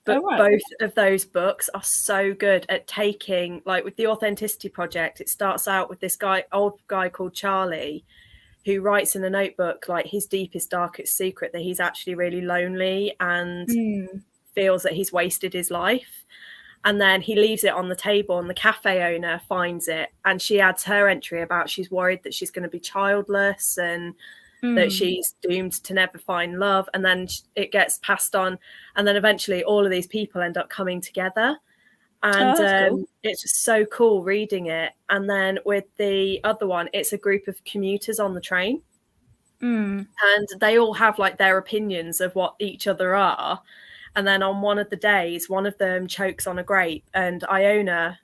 But both of those books are so good at taking, like with the Authenticity Project, it starts out with this old guy called Charlie, who writes in a notebook like his deepest, darkest secret, that he's actually really lonely and feels that he's wasted his life. And then he leaves it on the table, and the cafe owner finds it, and she adds her entry about she's worried that she's going to be childless and that she's doomed to never find love. And then it gets passed on, and then eventually all of these people end up coming together. And cool. It's just so cool reading it. And then with the other one, it's a group of commuters on the train. and they all have like their opinions of what each other are. And then on one of the days, one of them chokes on a grape, and Iona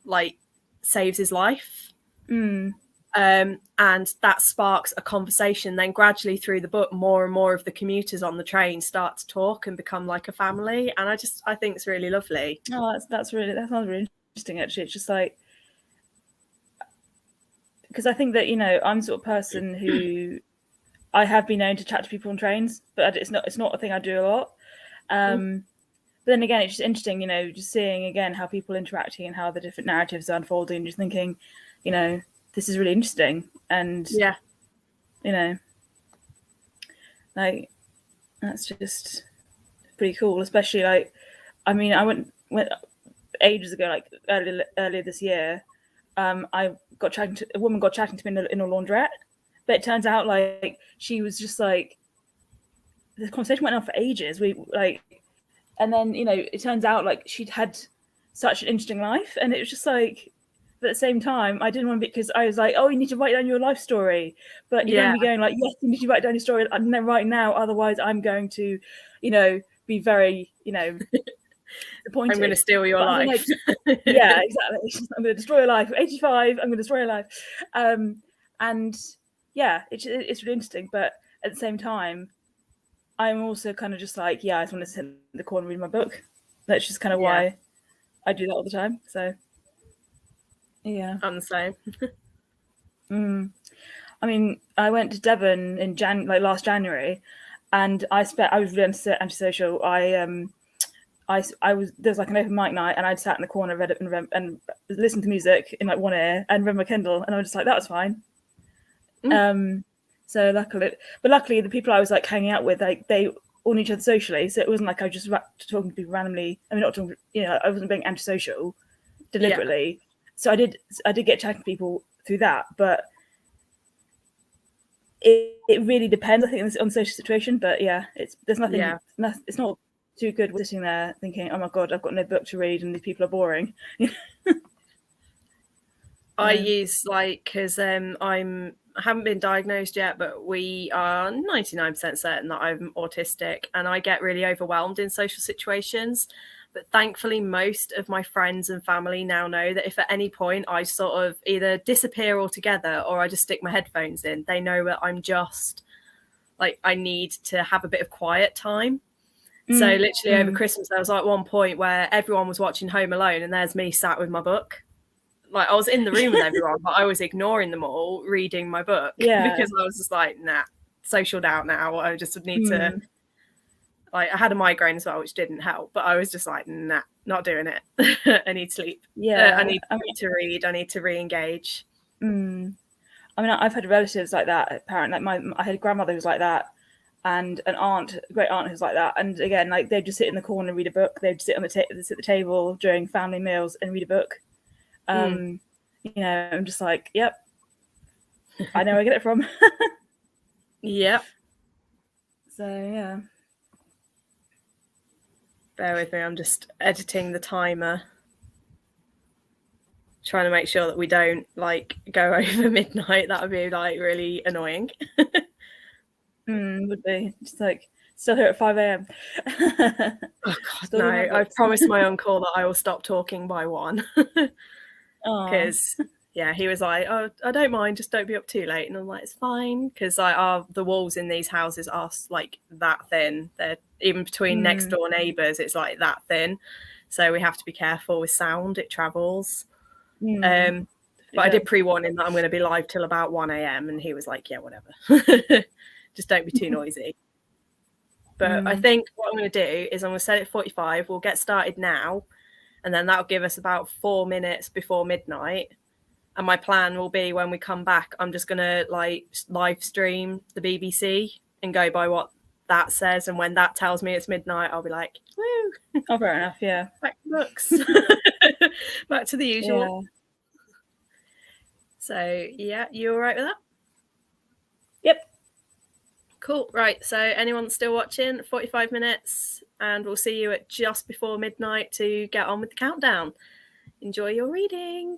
like saves his life. And that sparks a conversation. Then gradually through the book, more and more of the commuters on the train start to talk and become like a family. And I think it's really lovely. Oh, that sounds really interesting. Actually, it's just like, because I think that, you know, I'm the sort of person who I have been known to chat to people on trains, but it's not a thing I do a lot. But then again, it's just interesting, you know, just seeing again how people interacting and how the different narratives are unfolding, and just thinking, you know, this is really interesting. And yeah, you know, like, that's just pretty cool. Especially like, I mean, I went ages ago, like earlier this year. I got chatting to a woman, got chatting to me in a laundrette, but it turns out like she was just like, the conversation went on for ages. We like, and then, you know, it turns out like she'd had such an interesting life, and it was just like, but at the same time, I didn't want to be, because I was like, oh, you need to write down your life story, but you don't be going like, yes, you need to write down your story right now, otherwise I'm going to, you know, be very, you know, disappointed. I'm going to steal your life. Yeah, exactly. I'm going to destroy your life. 85, I'm going to destroy your life. And yeah, it's really interesting, but at the same time, I'm also kind of just like, yeah, I just want to sit in the corner and read my book. That's just kind of why I do that all the time. So yeah, I'm the same. I mean, I went to Devon in last January, and I was really antisocial. I was, there's like an open mic night, and I'd sat in the corner, read it and listened to music in like one ear and read my Kindle, and I was just like, that was fine. So luckily the people I was like hanging out with, like they all knew each other socially, so it wasn't like I was just talking to people randomly. I mean, not talking, you know, I wasn't being antisocial deliberately. Yeah. So I did get chatting to people through that, but it really depends, I think, on the social situation. But yeah, there's nothing. Yeah. It's not too good with sitting there thinking, oh my god, I've got no book to read and these people are boring. I use like, because I haven't been diagnosed yet, but we are 99% certain that I'm autistic, and I get really overwhelmed in social situations. But thankfully, most of my friends and family now know that if at any point I sort of either disappear altogether or I just stick my headphones in, they know that I'm just like, I need to have a bit of quiet time. So literally over Christmas, there was like one point where everyone was watching Home Alone, and there's me sat with my book. Like, I was in the room with everyone, but I was ignoring them all, reading my book, because I was just like, nah, socialed out now. I just need to, like, I had a migraine as well, which didn't help, but I was just like, nah, not doing it. I need sleep. Yeah, I need to read. I need to re-engage. I mean, I've had relatives like that. Apparently, like I had a grandmother who was like that, and an aunt, a great aunt who's like that. And again, like they'd just sit in the corner and read a book. They'd sit on the sit at the table during family meals and read a book. You know, I'm just like, yep, I know where I get it from. Yep. So yeah. Bear with me, I'm just editing the timer, trying to make sure that we don't like go over midnight. That would be like really annoying. Would be just like still here at 5 a.m. Oh god, no! I've promised my uncle that I will stop talking by 1. Because yeah, he was like, oh, I don't mind, just don't be up too late. And I'm like, it's fine, because the walls in these houses are like that thin. They're even between next door neighbours, it's like that thin. So we have to be careful with sound, it travels. But I did pre-warn him that I'm going to be live till about 1 a.m. and he was like, yeah, whatever. Just don't be too noisy. But I think what I'm going to do is I'm going to set it 45. We'll get started now, and then that'll give us about 4 minutes before midnight. And my plan will be, when we come back, I'm just going to like live stream the BBC and go by what that says. And when that tells me it's midnight, I'll be like, woo. Oh, fair enough, yeah. Back to books. Back to the usual. Yeah. So, yeah, you all right with that? Yep. Cool. Right. So anyone still watching? 45 minutes, and we'll see you at just before midnight to get on with the countdown. Enjoy your reading.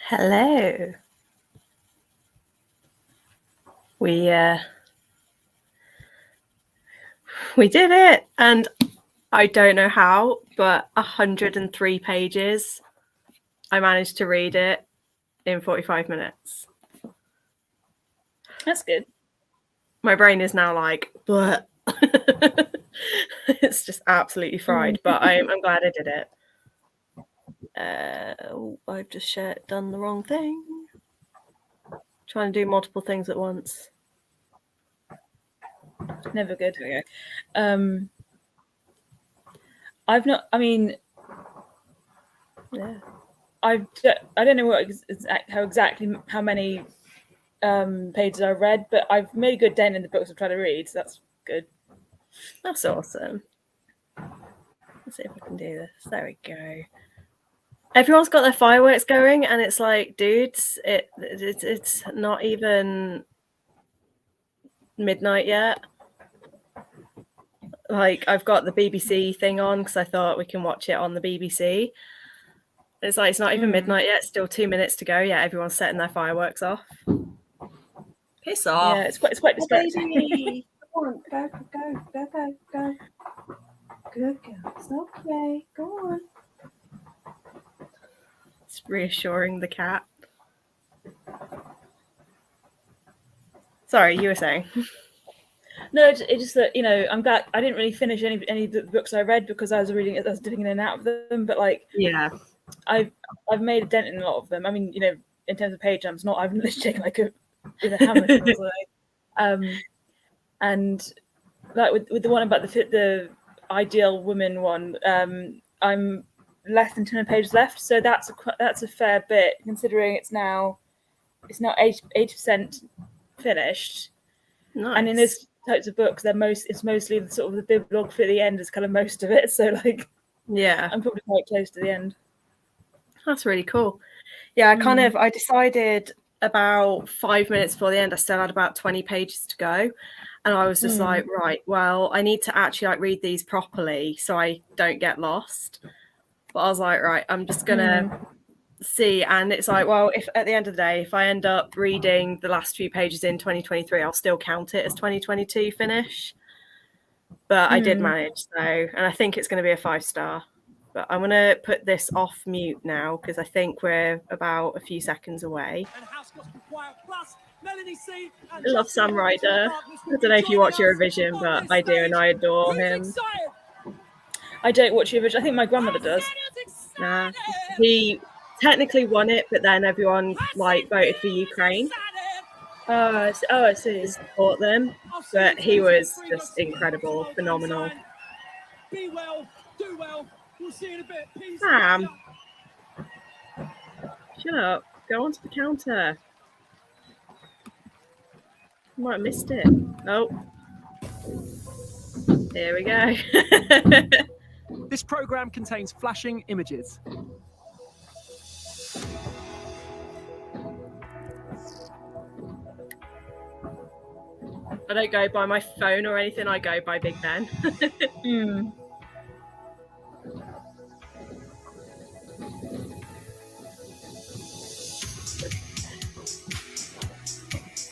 Hello. We did it, and I don't know how, but 103 pages. I managed to read it in 45 minutes. That's good. My brain is now like, but it's just absolutely fried. But I'm glad I did it. I've just done the wrong thing. Trying to do multiple things at once. Never good. Okay. I've not. I mean, Yeah. I don't know how many pages I read, but I've made a good dent in the books I'm trying to read, so that's good. That's awesome. Let's see if I can do this. There we go. Everyone's got their fireworks going, and it's like, dudes, it's not even midnight yet. Like, I've got the BBC thing on because I thought we can watch it on the BBC. It's like, it's not even midnight yet. Still 2 minutes to go. Yeah, everyone's setting their fireworks off. Piss off. Yeah, it's quite distracting. Baby. Come on, go. Good girl. It's okay. Go on. It's reassuring the cat. Sorry, you were saying. No, it's just that, you know, I'm glad I didn't really finish any of the books I read because I was dipping in and out of them. But like, Yeah, I've made a dent in a lot of them. I mean, you know, in terms of page numbers, I've literally taken like with a hammer. And like with the one about the ideal woman one, I'm less than 10 pages left, so that's a fair bit considering it's now 80% finished. nice. And in those types of books, it's mostly the sort of the bibliography at the end is kind of most of it. So like, yeah, I'm probably quite close to the end. That's really cool. Yeah, I decided about 5 minutes before the end, I still had about 20 pages to go. And I was just like, right, well, I need to actually like read these properly so I don't get lost. But I was like, right, I'm just going to see. And it's like, well, if at the end of the day, if I end up reading the last few pages in 2023, I'll still count it as 2022 finish. But I did manage. So, and I think it's going to be a 5-star. But I'm going to put this off mute now because I think we're about a few seconds away. I love Sam Ryder. I don't know if you watch Eurovision, but I do, and I adore him. I don't watch Eurovision. I think my grandmother does. Nah, he technically won it, but then everyone like voted for Ukraine. I see. To support them, but he was just incredible, phenomenal. Be well, do well. We'll see you in a bit. Peace. Sam, shut up. Go onto the counter. I might have missed it. Oh. Here we go. This program contains flashing images. I don't go by my phone or anything. I go by Big Ben.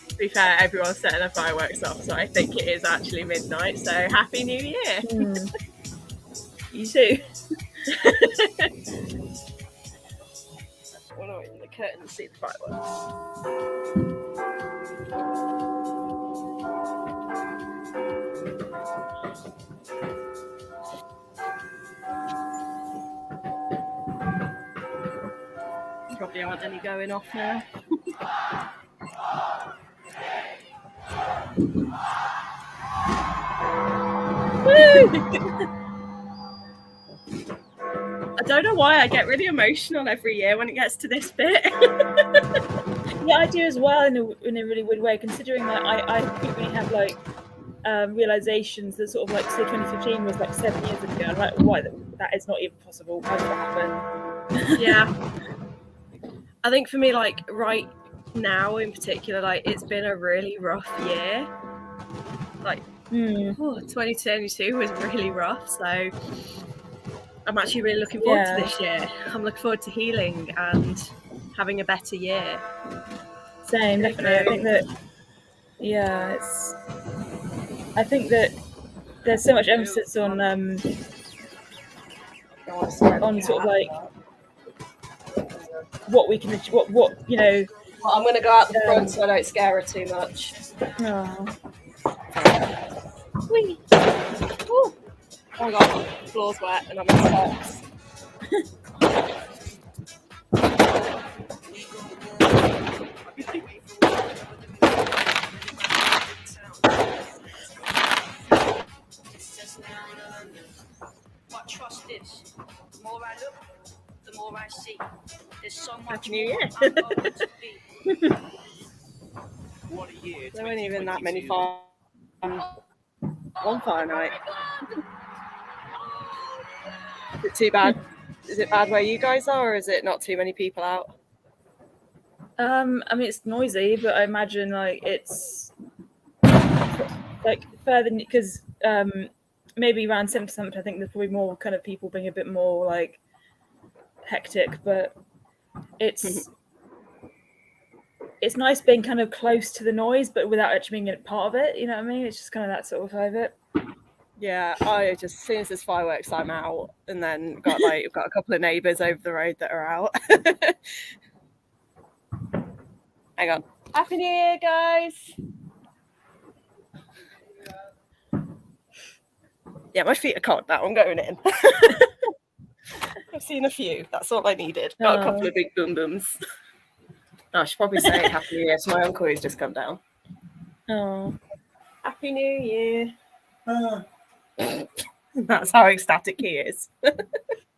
To be fair, everyone's setting their fireworks off, so I think it is actually midnight. So Happy New Year! You too. I want to open the curtain and see the fireworks. Probably aren't any going off now. I don't know why I get really emotional every year when it gets to this bit. Yeah, I do as well in a really weird way, considering that I frequently have like realizations that sort of like, say 2015 was like 7 years ago. I'm like, why that is not even possible. How did that happen? Yeah. I think for me, like right now in particular, like it's been a really rough year. Like 2022 was really rough, so I'm actually really looking forward to this year. I'm looking forward to healing and having a better year. Same, definitely. I think that, yeah, I think that there's so much emphasis on sort of like what we can, what you know. Well, I'm going to go out the front so I don't scare her too much. Oh, Whee! Oh my god, the floor's wet and I'm in socks. But trust this, the more I look, the more I see. There's so much Happy New Year. more I'm going to be. What a year. There weren't even that many fire. One fire night. Is it too bad? Is it bad where you guys are, or is it not too many people out? I mean, it's noisy, but I imagine like it's like further because maybe around 7%. I think there's probably more kind of people being a bit more like hectic, but it's nice being kind of close to the noise, but without actually being a part of it. You know what I mean? It's just kind of that sort of vibe of it. Yeah, I just as soon as there's fireworks, I'm out, and then got a couple of neighbours over the road that are out. Hang on. Happy New Year, guys. Yeah, my feet are cold now. I'm going in. I've seen a few. That's all I needed. Got a couple of big boom booms. I should probably say Happy New Year to my uncle who's just come down. Oh, Happy New Year. That's how ecstatic he is.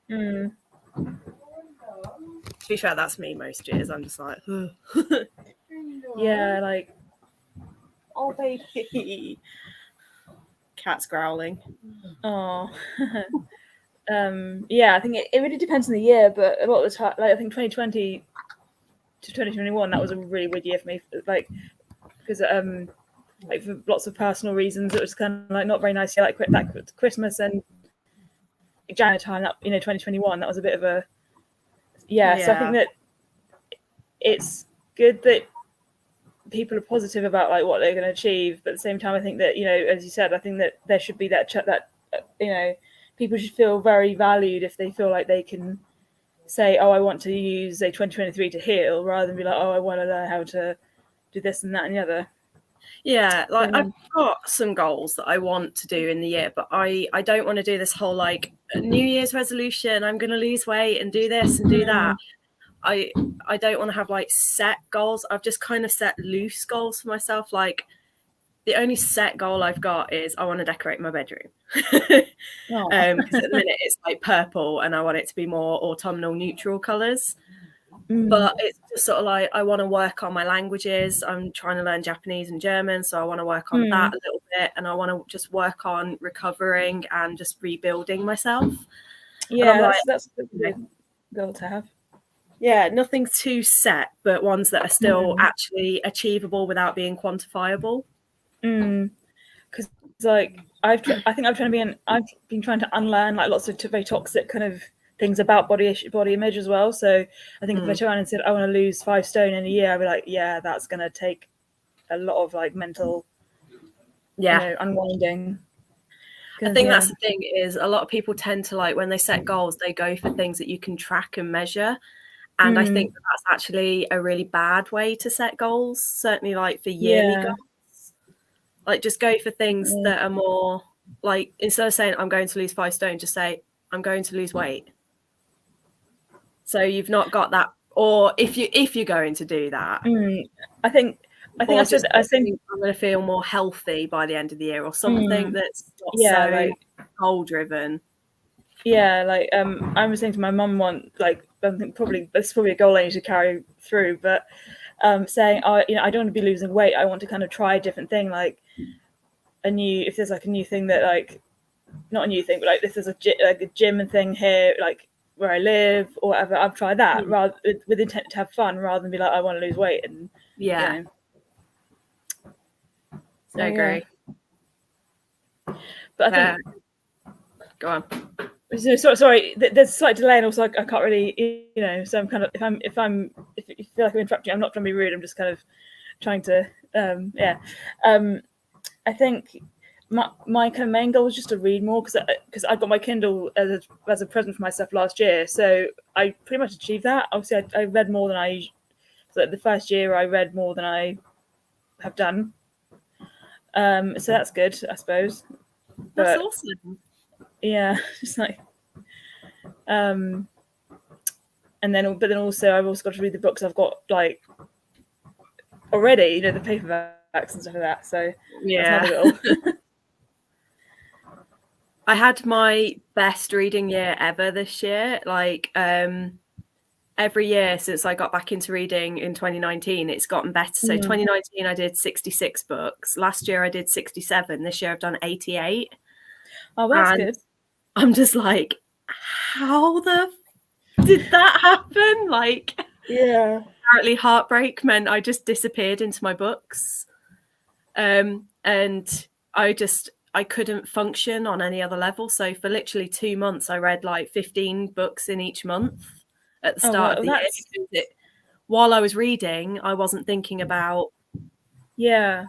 mm. To be fair, that's me most years. I'm just like, Yeah, like oh baby. Cat's growling. oh. Yeah, I think it really depends on the year, but a lot of the time, like I think 2020 to 2021, that was a really weird year for me, like because like for lots of personal reasons, it was kind of like not very nice. Yeah, like that Christmas and January time, that 2021, that was a bit of a yeah. So I think that it's good that people are positive about like what they're going to achieve, but at the same time, I think that as you said, I think that there should be that people should feel very valued if they feel like they can say, oh, I want to use 2023 to heal, rather than be like, oh, I want to learn how to do this and that and the other. Yeah, like I've got some goals that I want to do in the year, but I don't want to do this whole like New Year's resolution, I'm going to lose weight and do this and do that. I don't want to have like set goals. I've just kind of set loose goals for myself. Like the only set goal I've got is I want to decorate my bedroom. Because at the minute it's like purple and I want it to be more autumnal neutral colours. But it's just sort of like I want to work on my languages. I'm trying to learn Japanese and German, so I want to work on that a little bit, and I want to just work on recovering and just rebuilding myself. Yeah, that's a good goal to have. Yeah, nothing's too set, but ones that are still actually achievable without being quantifiable. Because like I've been trying to unlearn like lots of very toxic kind of things about body image as well. So I think if I turn around and said I want to lose 5 stone in a year, I'd be like, yeah, that's going to take a lot of like mental unwinding. I think that's the thing is a lot of people tend to like when they set goals, they go for things that you can track and measure. And I think that's actually a really bad way to set goals, certainly like for yearly goals. Like just go for things that are more like, instead of saying I'm going to lose 5 stone, just say I'm going to lose weight. So you've not got that, or if you're going to do that, I think I think I'm going to feel more healthy by the end of the year, or something that's not so goal driven. Yeah, like I was saying to my mum once, like I think that's probably a goal I need to carry through, but saying I don't want to be losing weight. I want to kind of try a different thing, like if there's like a new thing that like not a new thing, but like if there's a gym and thing here, like where I live or whatever, I've tried that rather with intent to have fun, rather than be like I want to lose weight and I agree. But I think go on. So, sorry, there's a slight delay, and also I can't really, So I'm kind of if you feel like I'm interrupting, I'm not trying to be rude. I'm just kind of trying to, I think my kind of main goal was just to read more because I got my Kindle as a present for myself last year, so I pretty much achieved that. Obviously, I read more than so the first year I read more than I have done. So that's good, I suppose. That's awesome. Yeah, just like, and then but then also I've also got to read the books I've got like already, the paperbacks and stuff like that. So yeah, that's another little. I had my best reading year ever this year. Like every year since I got back into reading in 2019, it's gotten better. So 2019 I did 66 books. Last year I did 67. This year I've done 88. Oh, that's And good. I'm just like, how did that happen? Like, Yeah. apparently heartbreak meant I just disappeared into my books. And I couldn't function on any other level. So for literally 2 months, I read like 15 books in each month at the start of the year. While I was reading, I wasn't thinking about that. Yeah,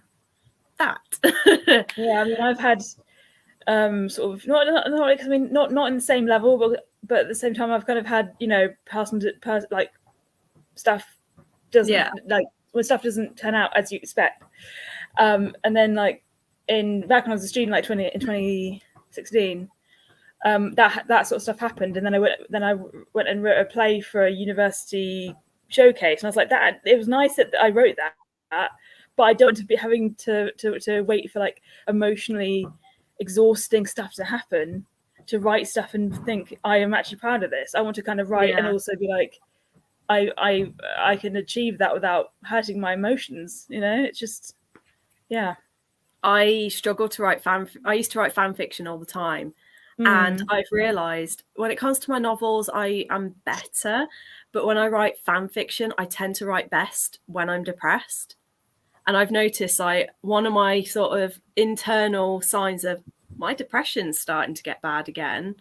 I mean, I've had sort of not I mean not in the same level, but at the same time I've kind of had like stuff doesn't like when stuff doesn't turn out as you expect, and then like back when I was a student, like in 2016, that sort of stuff happened, and then I went and wrote a play for a university showcase, and I was like, that it was nice that I wrote that, but I don't want to be having to wait for like emotionally exhausting stuff to happen to write stuff and think I am actually proud of this. I want to kind of write and also be like, I can achieve that without hurting my emotions. It's just, yeah. I struggle to write I used to write fan fiction all the time. And I've realized when it comes to my novels, I am better. But when I write fan fiction, I tend to write best when I'm depressed. And I've noticed like one of my sort of internal signs of my depression starting to get bad again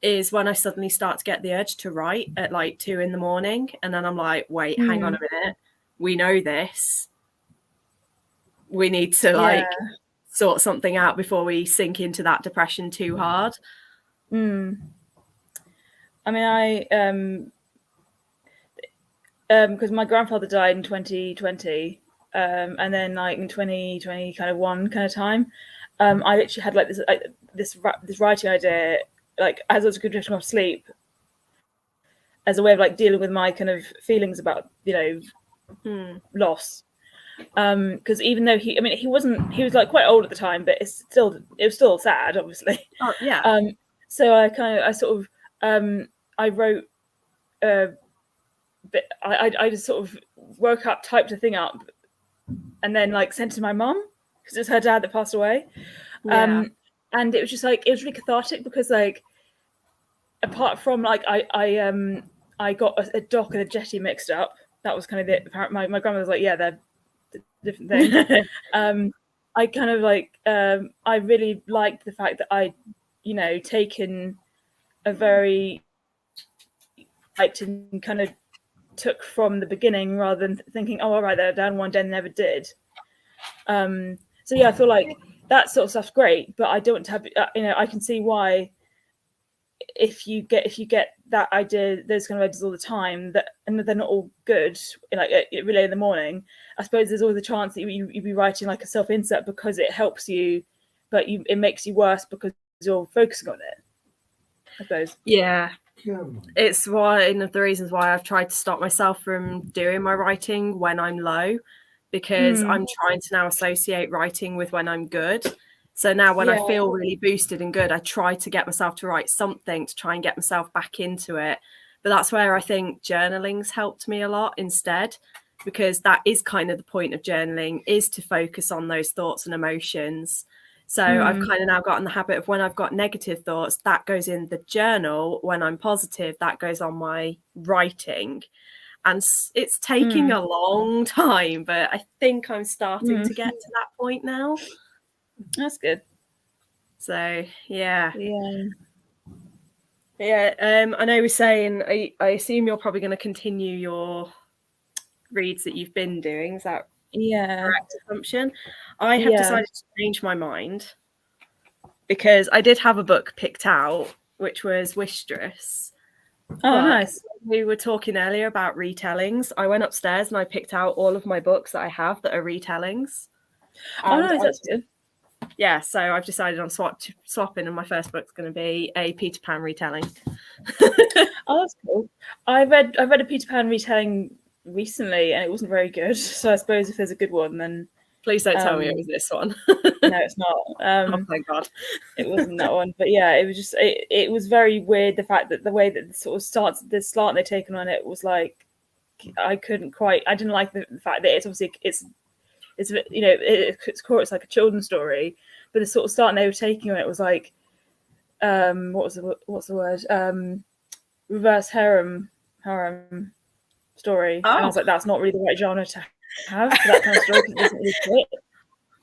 is when I suddenly start to get the urge to write at like 2 a.m. And then I'm like, wait, hang on a minute. We know this. We need to sort something out before we sink into that depression too hard. I mean, because my grandfather died in 2020, and then like in 2020 kind of one kind of time, I literally had like this writing idea like as I was drifting off sleep as a way of like dealing with my kind of feelings about loss. Because even though he was like quite old at the time, but it was still sad, obviously. Oh yeah. So I wrote but I just sort of woke up, typed a thing up, and then like sent it to my mum because it was her dad that passed away. And it was just like it was really cathartic because like apart from like I got a dock and a jetty mixed up. That was kind of it. My grandmother was like, yeah, they're different things. I kind of like I really liked the fact that I taken a very and kind of took from the beginning rather than thinking, oh, all right, they're down one day and never did. So yeah, I feel like that sort of stuff's great, but I don't have I can see why if you get that idea, those kind of ideas all the time, and they're not all good, like really in the morning, I suppose there's always a chance that you'd be writing like a self-insert because it helps you, but it makes you worse because you're focusing on it, I suppose. Yeah. It's one of the reasons why I've tried to stop myself from doing my writing when I'm low, because I'm trying to now associate writing with when I'm good. So now when I feel really boosted and good, I try to get myself to write something to try and get myself back into it. But that's where I think journaling's helped me a lot instead, because that is kind of the point of journaling, is to focus on those thoughts and emotions. So I've kind of now gotten the habit of when I've got negative thoughts, that goes in the journal. When I'm positive, that goes on my writing. And it's taking a long time, but I think I'm starting to get to that point now. That's good. So, yeah. Yeah, I know we're saying, I assume you're probably going to continue your reads that you've been doing. Is that Yeah. correct assumption? I have Yeah. decided to change my mind because I did have a book picked out, which was Wistress. Oh, But nice. we were talking earlier about retellings. I went upstairs and I picked out all of my books that I have that are retellings. Oh, And nice. That's good. yeah, so I've decided on swapping, and my first book's going to be a Peter Pan retelling. Oh, that's cool. I read a Peter Pan retelling recently, and it wasn't very good. So I suppose if there's a good one, then Please don't tell me it was this one. no, it's not. Oh, thank God. It wasn't that one, but yeah, it was just it was very weird. The fact that the way that the sort of the slant they'd taken on it was like I didn't like the fact that it's obviously it's you know it's core, it's like a children's story, but the sort of slant they were taking on it was like what's the word reverse harem story, and I was like, that's not really the right genre to have for that kind of story because it doesn't really fit.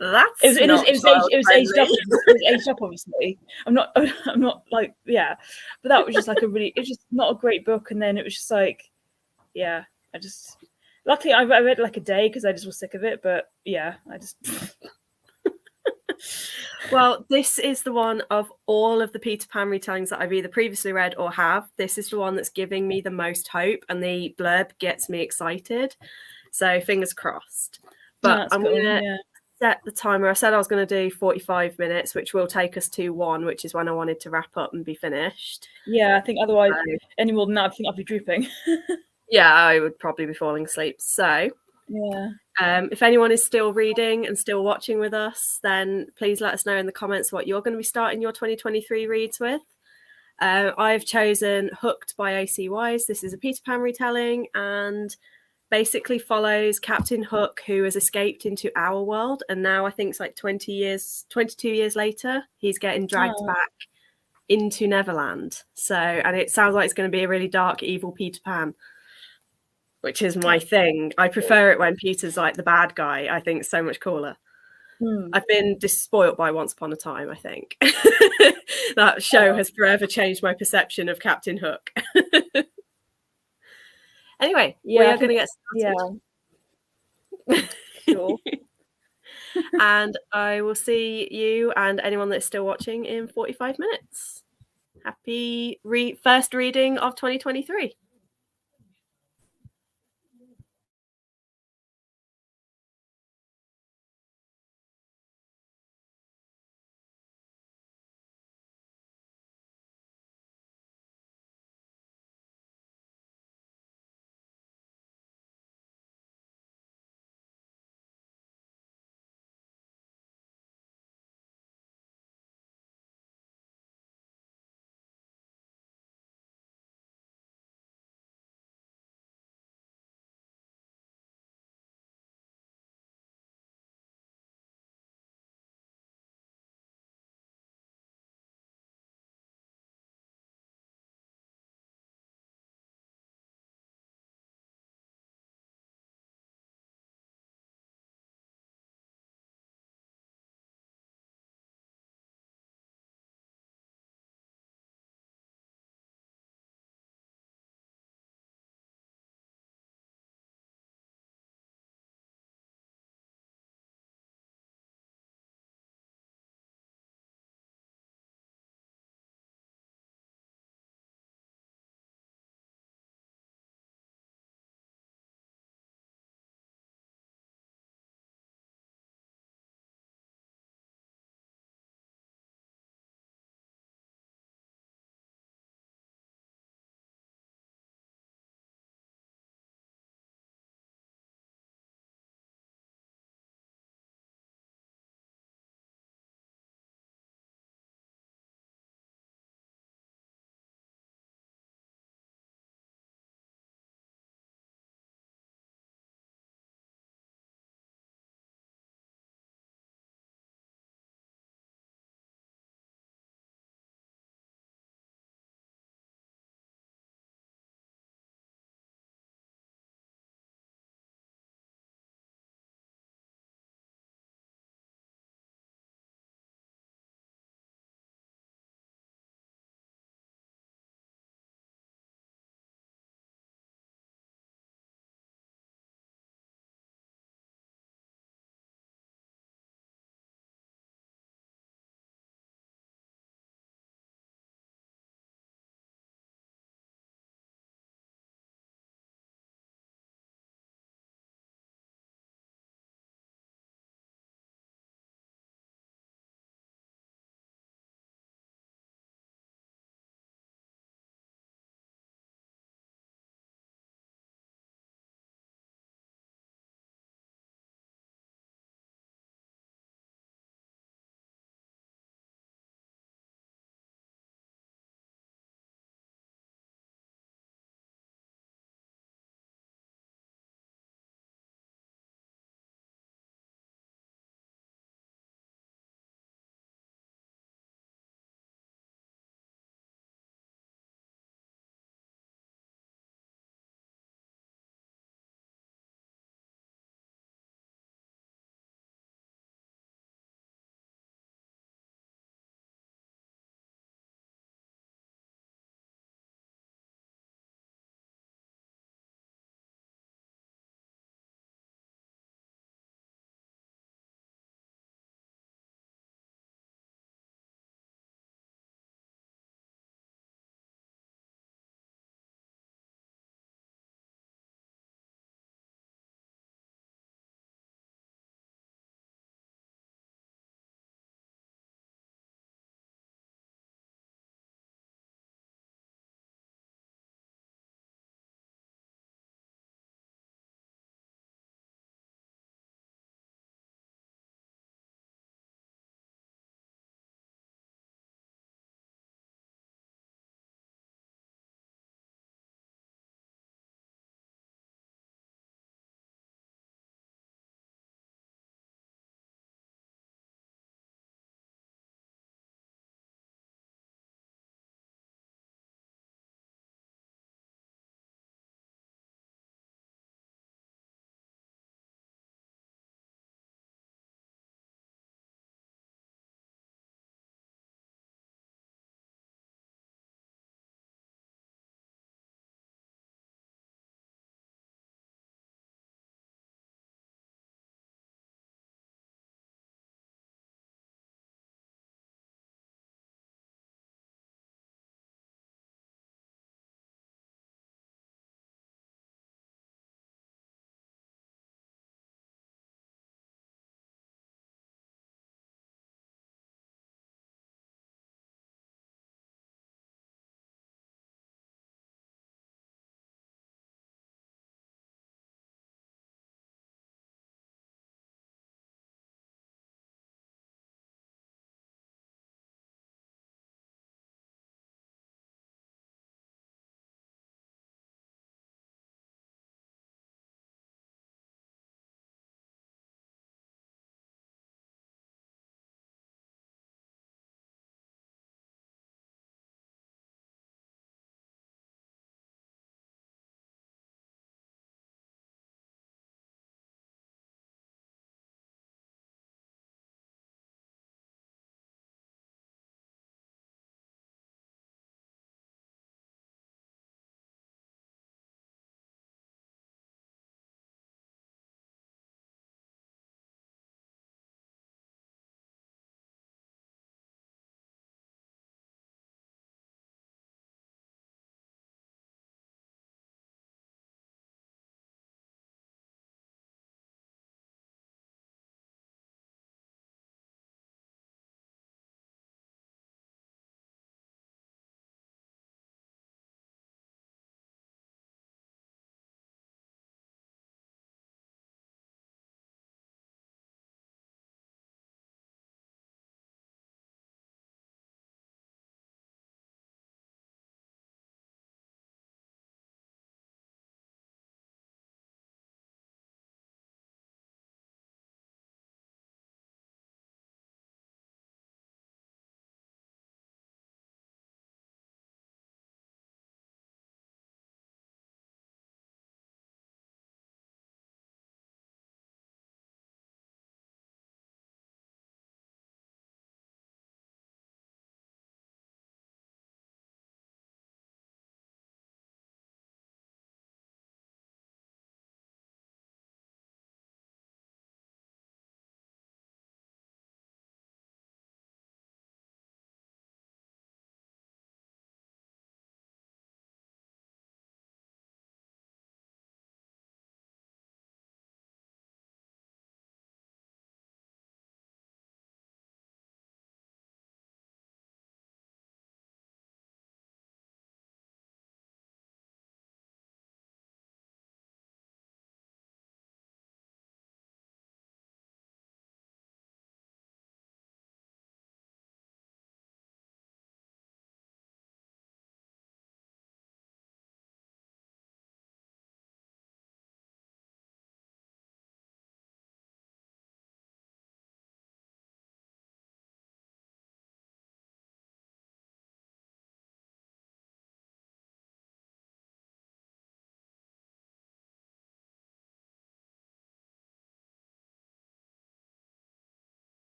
That's It was aged up. It was aged up, obviously. I'm not like, yeah, but that was just like it was just not a great book. And then it was just like, yeah, luckily I read it like a day because I just was sick of it. But yeah, I just. Well, this is the one of all of the Peter Pan retellings that I've either previously read or have. This is the one that's giving me the most hope, and the blurb gets me excited. So fingers crossed. But I'm going to set the timer. I said I was going to do 45 minutes, which will take us to 1, which is when I wanted to wrap up and be finished. Yeah, I think otherwise, any more than that, I think I'd be drooping. Yeah, I would probably be falling asleep. So yeah. If anyone is still reading and still watching with us, then please let us know in the comments what you're going to be starting your 2023 reads with. I've chosen Hooked by A.C. Wise. This is a Peter Pan retelling and basically follows Captain Hook, who has escaped into our world. And now I think it's like 22 years later, he's getting dragged back into Neverland. So, and it sounds like it's going to be a really dark, evil Peter Pan, which is my thing. I prefer it when Peter's like the bad guy. I think it's so much cooler. I've been despoiled by Once Upon a Time, I think. That show has forever changed my perception of Captain Hook. Anyway, we are going to get started. Yeah. Sure. And I will see you and anyone that's still watching in 45 minutes. Happy first reading of 2023.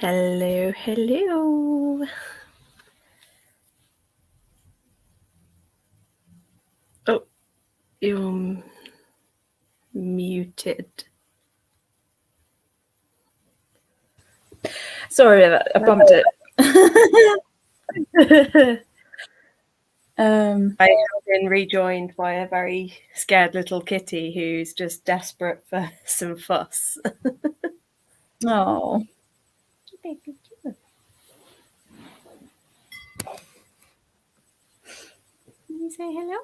Hello, hello. Oh, you're muted. Sorry about that. I bumped it. I have been rejoined by a very scared little kitty who's just desperate for some fuss. Oh. Can you say hello?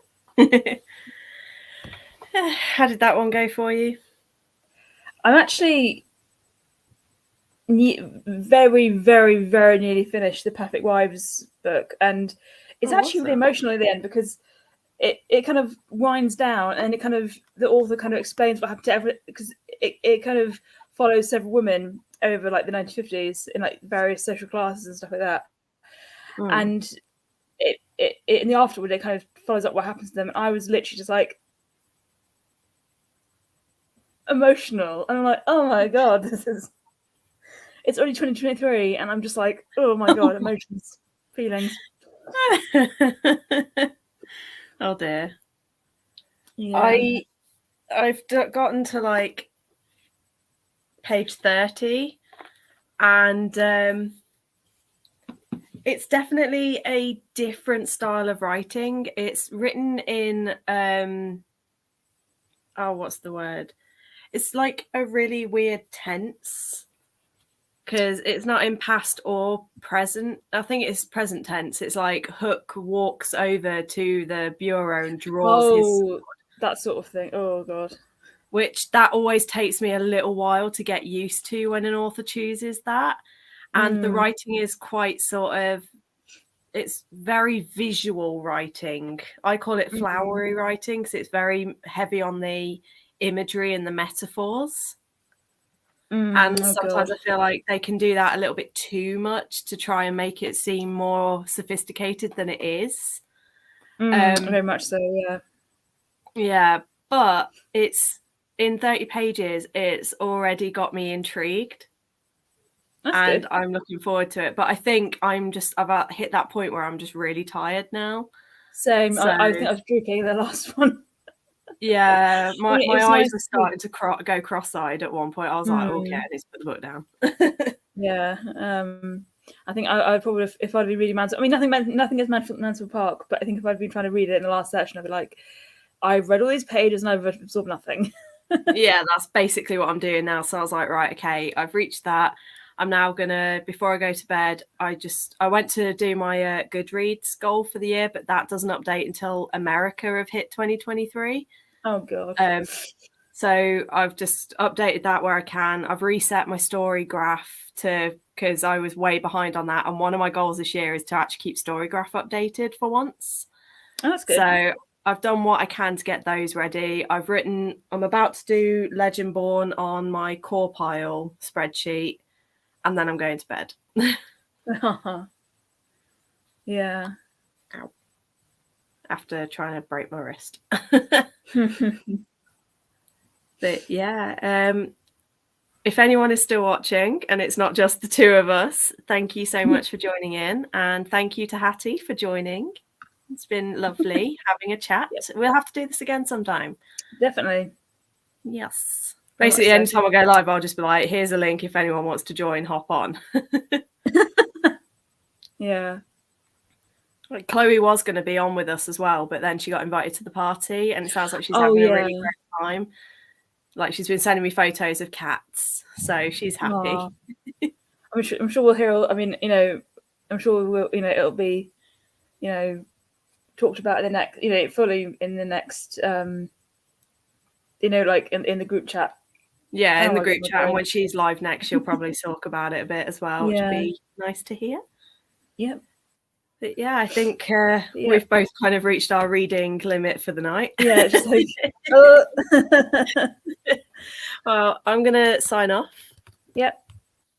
How did that one go for you? I'm actually very, very, very nearly finished the Perfect Wives book, and it's actually really emotional at the end because it kind of winds down and it kind of the author kind of explains what happened to everyone because it kind of follows several women over like the 1950s in like various social classes and stuff like that, and it in the afterward it kind of follows up what happens to them. And I was literally just like emotional, and I'm like, oh my god, it's only 2023, and I'm just like, oh my god, emotions, feelings. Oh dear. Yeah. I've gotten to like page 30, and it's definitely a different style of writing. It's written in what's the word? It's like a really weird tense because it's not in past or present. I think it's present tense. It's like Hook walks over to the bureau and draws his sword. That sort of thing. Oh god. Which that always takes me a little while to get used to when an author chooses that. And the writing is quite sort of, it's very visual writing. I call it flowery writing because it's very heavy on the imagery and the metaphors. And sometimes I feel like they can do that a little bit too much to try and make it seem more sophisticated than it is. Very much so, yeah. Yeah, but it's in 30 pages, it's already got me intrigued. That's and good. I'm looking forward to it. But I think I've hit that point where I'm just really tired now. Same. So, I think I was drinking the last one. Yeah, my eyes nice were starting to go cross-eyed at one point. I was like, okay, I need to put the book down. Yeah. I think I probably, if I'd be reading Mansfield, I mean, nothing is Mansfield Park, but I think if I'd been trying to read it in the last session, I'd be like, I've read all these pages and I've absorbed nothing. Yeah, that's basically what I'm doing now. So I was like, right, okay, I've reached that. I'm now gonna, before I go to bed, I went to do my Goodreads goal for the year, but that doesn't update until America have hit 2023. Oh god. So I've just updated that where I can. I've reset my story graph because I was way behind on that. And one of my goals this year is to actually keep Storygraph updated for once. Oh, that's good. So I've done what I can to get those ready. I'm about to do Legendborn on my core pile spreadsheet, and then I'm going to bed. Yeah. Ow. After trying to break my wrist. But yeah, if anyone is still watching and it's not just the two of us, thank you so much for joining in. And thank you to Hattie for joining. It's been lovely having a chat. We'll have to do this again sometime. Definitely. Yes. Basically, anytime I go live, I'll just be like, here's a link if anyone wants to join, hop on. Yeah. Like Chloe was going to be on with us as well, but then she got invited to the party and it sounds like she's having a really great time. Like she's been sending me photos of cats, so she's happy. I'm sure we'll hear. I mean, I'm sure we'll. It'll be, talked about in the next. Fully in the next. Like in the group chat. Yeah, in the group chat, and when she's live next, she'll probably talk about it a bit as well, which would be nice to hear. Yep. But yeah, I think we've both kind of reached our reading limit for the night. Yeah. Just like, Well, I'm going to sign off. Yep.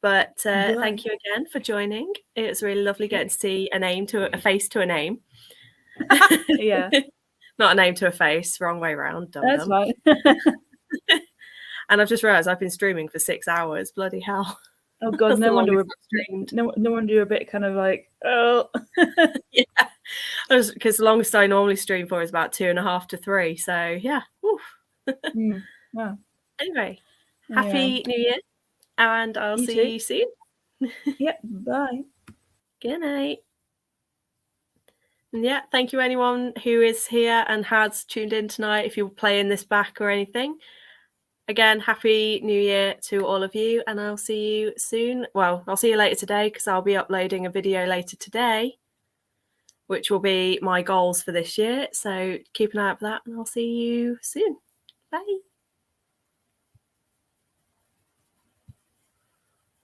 But thank you again for joining. It was really lovely getting to see a face to a name. Yeah. Not a name to a face, wrong way around. That's right. And I've just realised I've been streaming for 6 hours. Bloody hell. Oh God, That's no the wonder longest I've streamed. no wonder you're a bit kind of like, oh. Yeah, because the longest I normally stream for is about 2.5 to 3. So yeah. Oof. Wow. Anyway, Anyway. happy New Year, and I'll You see too. you soon. Yep. Bye. Good night. And yeah, thank you anyone who is here and has tuned in tonight. If you're playing this back or anything, again, happy New Year to all of you, and I'll see you soon. Well, I'll see you later today because I'll be uploading a video later today, which will be my goals for this year. So keep an eye out for that, and I'll see you soon. Bye.